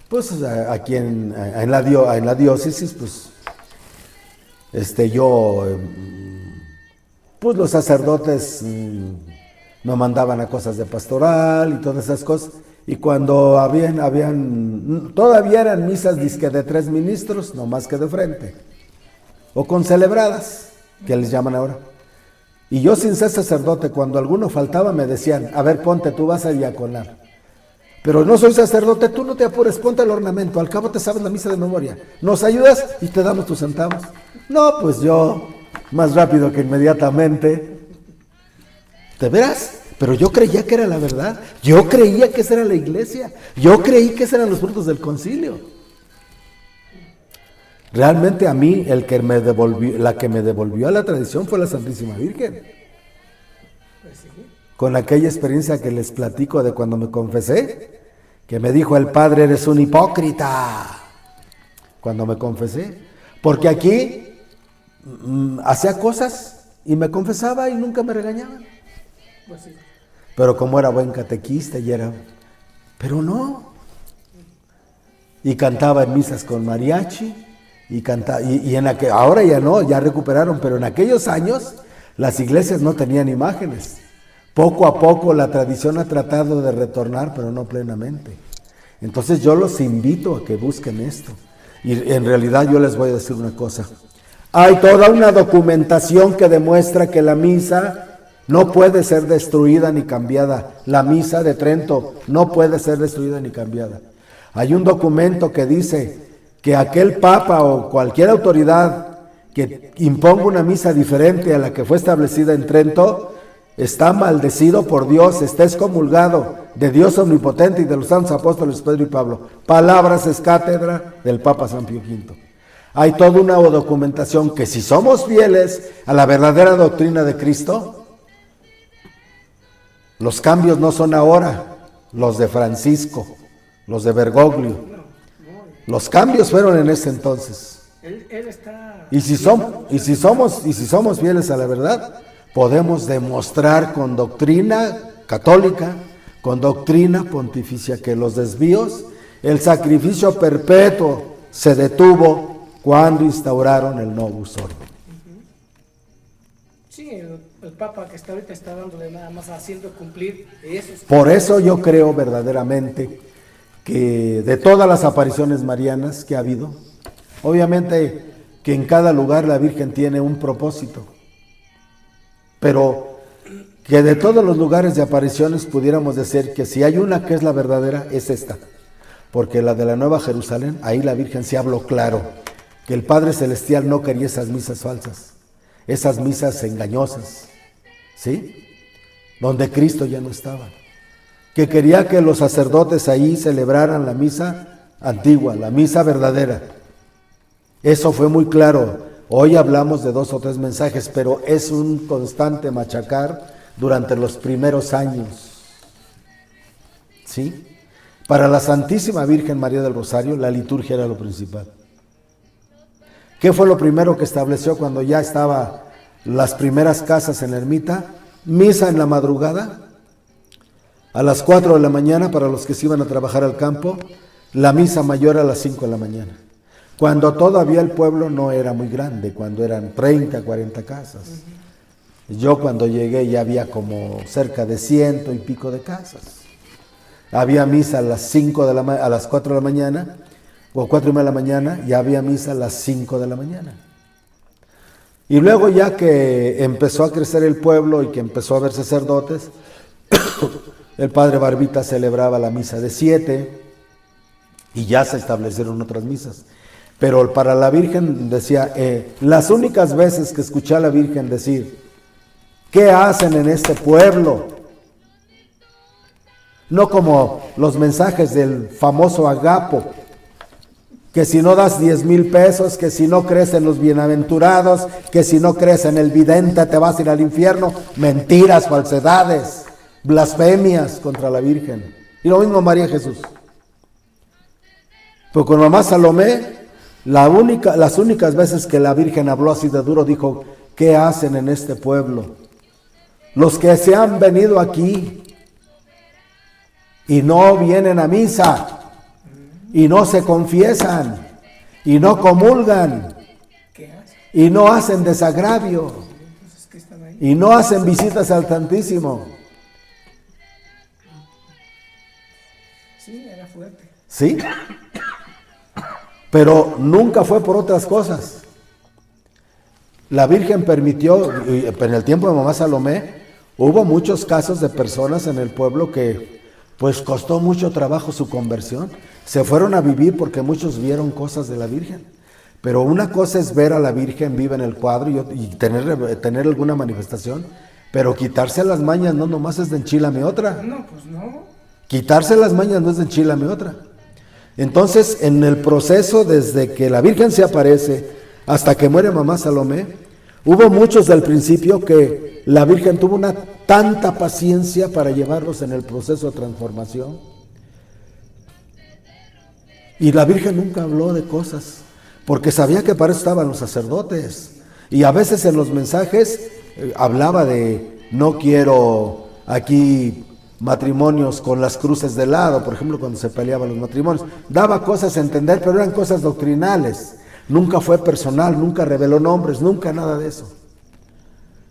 A: pues aquí en la diócesis, pues pues los sacerdotes me mandaban a cosas de pastoral y todas esas cosas. Y cuando todavía eran misas disque de 3 ministros, no más que de frente, o con celebradas, que les llaman ahora. Y yo sin ser sacerdote, cuando alguno faltaba me decían, a ver, ponte, tú vas a diaconar. Pero no soy sacerdote, tú no te apures, ponte el ornamento, al cabo te sabes la misa de memoria. Nos ayudas y te damos tus centavos. No, pues yo, más rápido que inmediatamente. ¿De veras? Pero yo creía que era la verdad. Yo creía que esa era la iglesia. Yo creí que esos eran los frutos del concilio. Realmente a mí, la que me devolvió a la tradición fue la Santísima Virgen.
B: Pues sí.
A: Con aquella experiencia que les platico de cuando me confesé, que me dijo el padre, eres un hipócrita, cuando me confesé, porque aquí hacía cosas y me confesaba y nunca me regañaban.
B: Pues sí.
A: Pero como era buen catequista pero no. Y cantaba en misas con mariachi, ahora ya no, ya recuperaron, pero en aquellos años las iglesias no tenían imágenes. Poco a poco la tradición ha tratado de retornar, pero no plenamente. Entonces yo los invito a que busquen esto. Y en realidad yo les voy a decir una cosa. Hay toda una documentación que demuestra que la misa no puede ser destruida ni cambiada. La misa de Trento no puede ser destruida ni cambiada. Hay un documento que dice que aquel papa o cualquier autoridad que imponga una misa diferente a la que fue establecida en Trento, está maldecido por Dios, está excomulgado de Dios omnipotente y de los santos apóstoles Pedro y Pablo. Palabras es cátedra del Papa San Pío V. Hay toda una documentación que si somos fieles a la verdadera doctrina de Cristo, los cambios no son ahora los de Francisco, los de Bergoglio. Los cambios fueron en ese entonces.
B: Él está...
A: Y si somos fieles a la verdad, podemos demostrar con doctrina católica, con doctrina pontificia, que los desvíos, el sacrificio perpetuo se detuvo cuando instauraron el Novus Ordo.
B: Sí, el Papa que está ahorita está dándole nada más haciendo cumplir eso.
A: Por eso yo creo verdaderamente que de todas las apariciones marianas que ha habido, obviamente que en cada lugar la Virgen tiene un propósito, pero que de todos los lugares de apariciones pudiéramos decir que si hay una que es la verdadera, es esta, porque la de la Nueva Jerusalén, ahí la Virgen se habló claro, que el Padre Celestial no quería esas misas falsas, esas misas engañosas, ¿sí? Donde Cristo ya no estaba. que quería que los sacerdotes ahí celebraran la misa antigua, la misa verdadera. Eso fue muy claro. Hoy hablamos de 2 o 3 mensajes, pero es un constante machacar durante los primeros años. ¿Sí? Para la Santísima Virgen María del Rosario, la liturgia era lo principal. ¿Qué fue lo primero que estableció cuando ya estaba las primeras casas en la ermita? Misa en la madrugada, a las 4 de la mañana para los que se iban a trabajar al campo, la misa mayor a las 5 de la mañana. Cuando todavía el pueblo no era muy grande, cuando eran 30, 40 casas. Yo cuando llegué ya había como cerca de 100 y pico de casas. Había misa a las 4 de la mañana, o 4 y media de la mañana, y había misa a las 5 de la mañana. Y luego ya que empezó a crecer el pueblo y que empezó a haber sacerdotes, el padre Barbita celebraba la misa de 7 y ya se establecieron otras misas. Pero para la Virgen decía, las únicas veces que escuché a la Virgen decir, ¿qué hacen en este pueblo? No como los mensajes del famoso Agapo, que si no das 10,000 pesos, que si no crees en los bienaventurados, que si no crees en el vidente te vas a ir al infierno. Mentiras, falsedades, blasfemias contra la Virgen. Y lo mismo María Jesús. Pero con mamá Salomé, las únicas veces que la Virgen habló así de duro, dijo, ¿qué hacen en este pueblo? Los que se han venido aquí y no vienen a misa, y no se confiesan, y no comulgan, y no hacen desagravio, y no hacen visitas al Santísimo.
B: Sí, era fuerte.
A: ¿Sí? Pero nunca fue por otras cosas. La Virgen permitió, en el tiempo de mamá Salomé, hubo muchos casos de personas en el pueblo que pues costó mucho trabajo su conversión. Se fueron a vivir porque muchos vieron cosas de la Virgen. Pero una cosa es ver a la Virgen viva en el cuadro y tener alguna manifestación, pero quitarse las mañas no nomás es de enchilame otra.
B: No, pues no.
A: Quitarse las mañas no es de enchilame otra. Entonces, en el proceso desde que la Virgen se aparece hasta que muere mamá Salomé, hubo muchos del principio que la Virgen tuvo una tanta paciencia para llevarlos en el proceso de transformación. Y la Virgen nunca habló de cosas, porque sabía que para eso estaban los sacerdotes. Y a veces en los mensajes hablaba de, no quiero aquí matrimonios con las cruces de lado, por ejemplo, cuando se peleaban los matrimonios. Daba cosas a entender, pero eran cosas doctrinales. Nunca fue personal, nunca reveló nombres, nunca nada de eso.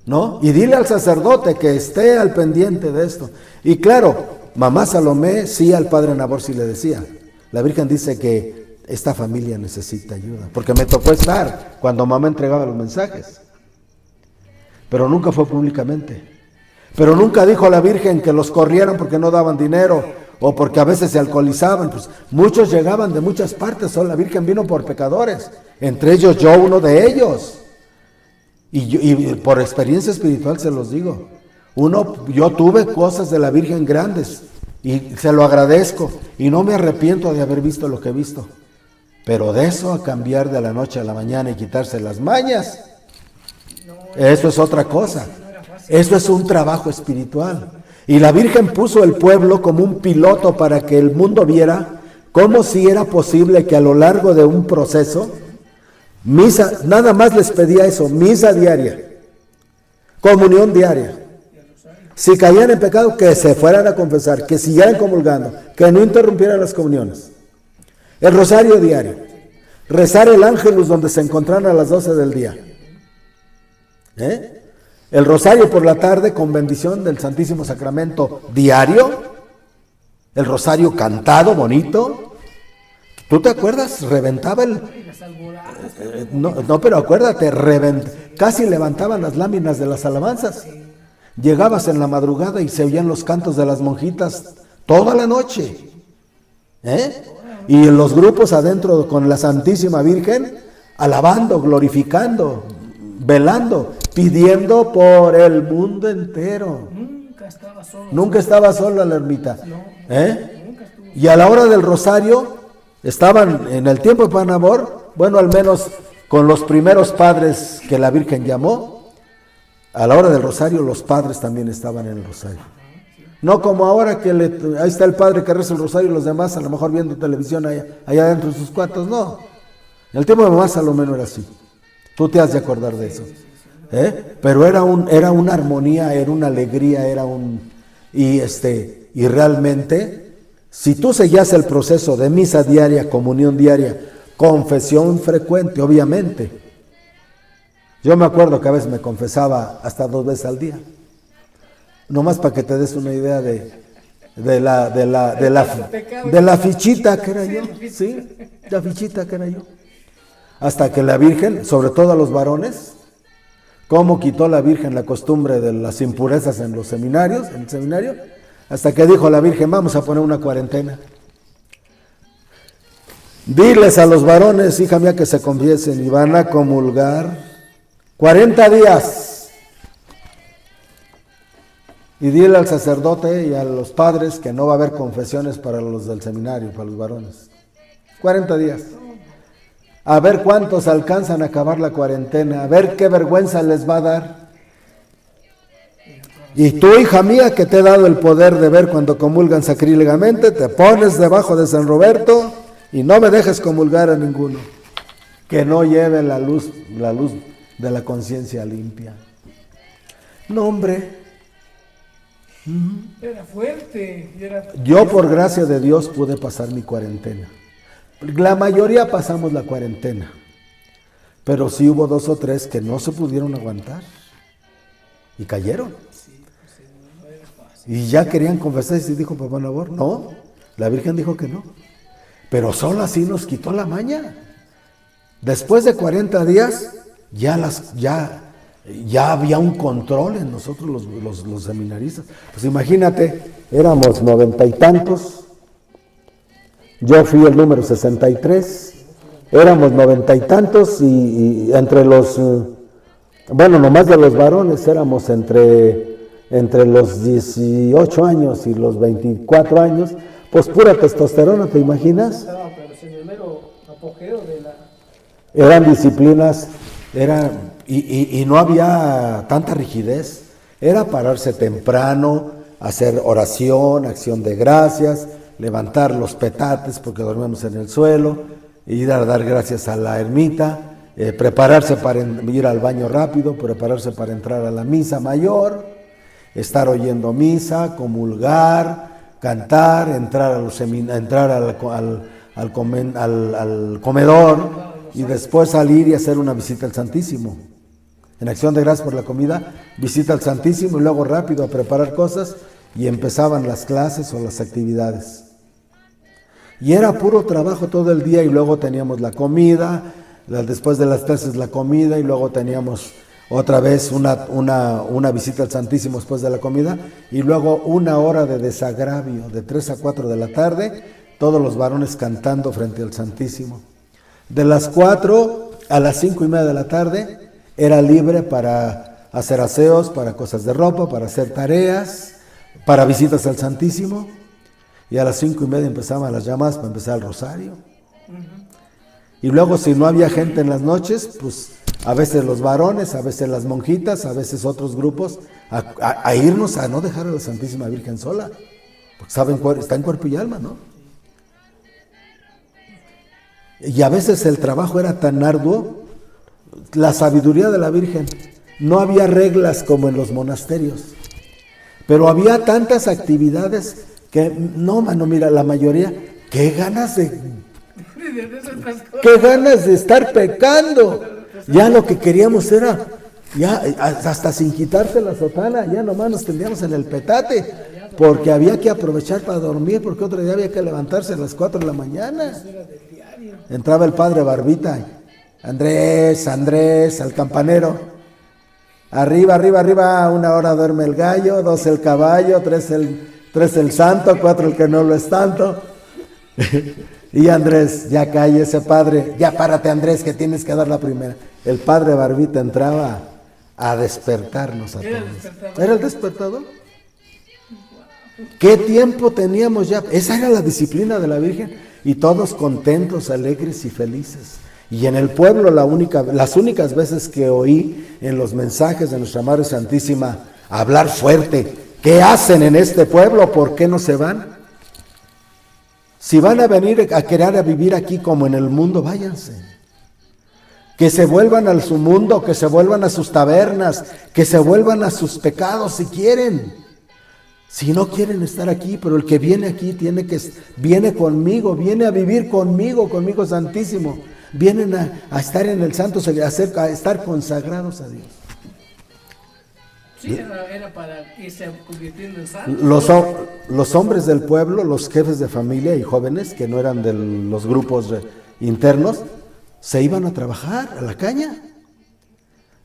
A: ¿No? Y dile al sacerdote que esté al pendiente de esto. Y claro, mamá Salomé sí al padre Nabor sí le decía. La Virgen dice que esta familia necesita ayuda, porque me tocó estar cuando mamá entregaba los mensajes. Pero nunca fue públicamente. Pero nunca dijo a la Virgen que los corrieron porque no daban dinero o porque a veces se alcoholizaban. Pues muchos llegaban de muchas partes, solo la Virgen vino por pecadores, entre ellos yo, uno de ellos. Y por experiencia espiritual se los digo. Yo tuve cosas de la Virgen grandes y se lo agradezco y no me arrepiento de haber visto lo que he visto. Pero de eso a cambiar de la noche a la mañana y quitarse las mañas, eso es otra cosa. Eso es un trabajo espiritual. Y la Virgen puso el pueblo como un piloto para que el mundo viera cómo si era posible que a lo largo de un proceso, misa, nada más les pedía eso, misa diaria, comunión diaria. Si caían en pecado, que se fueran a confesar, que siguieran comulgando, que no interrumpieran las comuniones. El rosario diario, rezar el ángelus donde se encontraran a las 12 del día. El rosario por la tarde con bendición del Santísimo Sacramento diario, el rosario cantado, bonito. ¿Tú te acuerdas? Reventaba no, pero acuérdate, casi levantaban las láminas de las alabanzas. Llegabas en la madrugada y se oían los cantos de las monjitas toda la noche. Y en los grupos adentro con la Santísima Virgen, alabando, glorificando, velando, pidiendo por el mundo entero.
B: Nunca estaba solo.
A: Nunca estaba sola la ermita.
B: No,
A: ¿Eh?
B: nunca estuvo.
A: Y a la hora del rosario, estaban en el tiempo de Panamor, bueno, al menos con los primeros padres que la Virgen llamó, a la hora del rosario los padres también estaban en el rosario. No como ahora que ahí está el padre que reza el rosario y los demás a lo mejor viendo televisión allá dentro de sus cuartos, no. En el tiempo de mamá Salomé era así. Tú te has de acordar de eso. Pero era una armonía, era una alegría, y realmente, si tú seguías el proceso de misa diaria, comunión diaria, confesión frecuente, obviamente. Yo me acuerdo que a veces me confesaba hasta 2 veces al día. Nomás para que te des una idea de la fichita que era yo. Sí, la fichita que era yo. Hasta que la Virgen, sobre todo a los varones, cómo quitó la Virgen la costumbre de las impurezas en el seminario, hasta que dijo la Virgen, vamos a poner una cuarentena. Diles a los varones, hija mía, que se confiesen y van a comulgar 40 días. Y dile al sacerdote y a los padres que no va a haber confesiones para los del seminario, para los varones. 40 días. A ver cuántos alcanzan a acabar la cuarentena, a ver qué vergüenza les va a dar. Y tú, hija mía, que te he dado el poder de ver cuando comulgan sacrílegamente, te pones debajo de San Roberto y no me dejes comulgar a ninguno. Que no lleve la luz de la conciencia limpia. No, hombre.
B: Era fuerte.
A: Yo, por gracia de Dios, pude pasar mi cuarentena. La mayoría pasamos la cuarentena, pero sí hubo 2 o 3 que no se pudieron aguantar y cayeron. Y ya querían confesarse y dijo Papá Nabor, no, la Virgen dijo que no. Pero solo así nos quitó la maña. Después de 40 días, ya había un control en nosotros los seminaristas. Pues imagínate, éramos 90 y tantos. Yo fui el número 63, éramos 90 y tantos y entre los, nomás de los varones éramos entre los 18 años y los 24 años, pues pura testosterona, ¿te imaginas?
B: Pero en el mero apogeo de la...
A: Eran disciplinas, y no había tanta rigidez, era pararse temprano, hacer oración, acción de gracias, levantar los petates porque dormíamos en el suelo, ir a dar gracias a la ermita, prepararse para ir al baño rápido, prepararse para entrar a la misa mayor, estar oyendo misa, comulgar, cantar, entrar al comedor y después salir y hacer una visita al Santísimo. En acción de gracias por la comida, visita al Santísimo y luego rápido a preparar cosas y empezaban las clases o las actividades. Y era puro trabajo todo el día y luego teníamos la comida, después de las clases la comida y luego teníamos otra vez una visita al Santísimo después de la comida y luego 1 hora de desagravio de 3 a 4 de la tarde, todos los varones cantando frente al Santísimo. De las 4 a las 5:30 de la tarde era libre para hacer aseos, para cosas de ropa, para hacer tareas, para visitas al Santísimo. Y a las 5:30 empezaban las llamadas para empezar el rosario. Y luego si no había gente en las noches, pues a veces los varones, a veces las monjitas, a veces otros grupos, a irnos a no dejar a la Santísima Virgen sola. Porque está en cuerpo y alma, ¿no? Y a veces el trabajo era tan arduo, la sabiduría de la Virgen. No había reglas como en los monasterios, pero había tantas actividades que, mira, la mayoría, qué ganas de estar pecando. Ya lo que queríamos era, ya hasta sin quitarse la sotana, ya nomás nos tendríamos en el petate, porque había que aprovechar para dormir, porque otro día había que levantarse a las 4 de la mañana. Entraba el padre Barbita, Andrés, al campanero. Arriba, 1 hora duerme el gallo, 2 el caballo, 3 el santo, 4 el que no lo es tanto. Y Andrés, ya cállese padre, ya párate Andrés, que tienes que dar la primera. El padre Barbita entraba a despertarnos a todos. ¿Era el despertador? ¿Qué tiempo teníamos ya? Esa era la disciplina de la Virgen y todos contentos, alegres y felices. Y en el pueblo las únicas veces que oí en los mensajes de Nuestra Madre Santísima hablar fuerte, ¿qué hacen en este pueblo? ¿Por qué no se van? Si van a venir a querer vivir aquí como en el mundo, váyanse. Que se vuelvan a su mundo, que se vuelvan a sus tabernas, que se vuelvan a sus pecados si quieren. Si no quieren estar aquí, pero el que viene aquí viene conmigo, viene a vivir conmigo Santísimo. Vienen a estar en el santo, a estar consagrados a Dios.
B: Sí, era para irse convirtiendo en santos.
A: Los hombres del pueblo, los jefes de familia y jóvenes que no eran de los grupos internos, se iban a trabajar a la caña.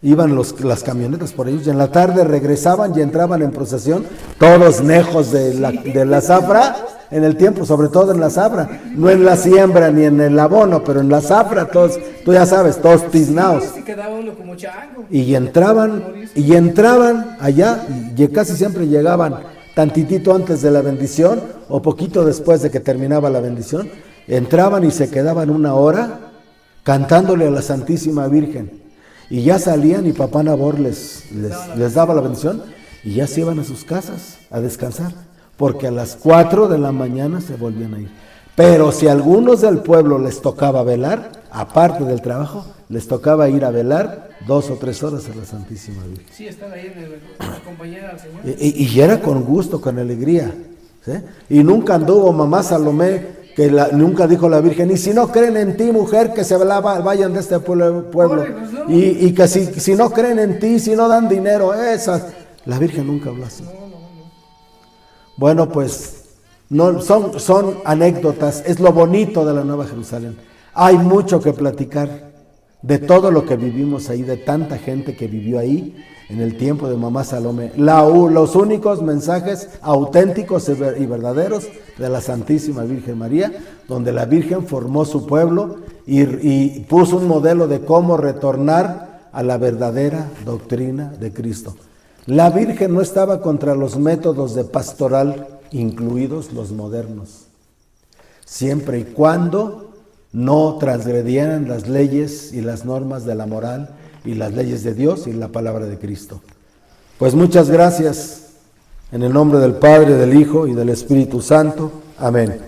A: Iban las camionetas por ellos y en la tarde regresaban y entraban en procesión, todos nejos de la zafra, en el tiempo, sobre todo en la zafra, no en la siembra ni en el abono, pero en la zafra, todos, tú ya sabes, todos tiznaos.
B: Sí, quedaba uno como chango.
A: Y entraban allá, y casi siempre llegaban tantitito antes de la bendición o poquito después de que terminaba la bendición, entraban y se quedaban una hora cantándole a la Santísima Virgen. Y ya salían y Papá Nabor les daba la bendición y ya se iban a sus casas a descansar, porque a las 4 de la mañana se volvían a ir. Pero si a algunos del pueblo les tocaba velar, aparte del trabajo, les tocaba ir a velar 2 o 3 horas a la Santísima Virgen.
B: Sí, están ahí acompañando al Señor.
A: Y era con gusto, con alegría, ¿sí? Y nunca anduvo mamá Salomé, nunca dijo la Virgen, y si no creen en ti, mujer, que se vayan de este pueblo. Y que si no creen en ti, si no dan dinero, la Virgen nunca habló así. Bueno, pues son anécdotas, es lo bonito de la Nueva Jerusalén. Hay mucho que platicar de todo lo que vivimos ahí, de tanta gente que vivió ahí en el tiempo de mamá Salomé. Los únicos mensajes auténticos y verdaderos de la Santísima Virgen María, donde la Virgen formó su pueblo y puso un modelo de cómo retornar a la verdadera doctrina de Cristo. La Virgen no estaba contra los métodos de pastoral, incluidos los modernos, siempre y cuando no transgredieran las leyes y las normas de la moral y las leyes de Dios y la palabra de Cristo. Pues muchas gracias, en el nombre del Padre, del Hijo y del Espíritu Santo. Amén.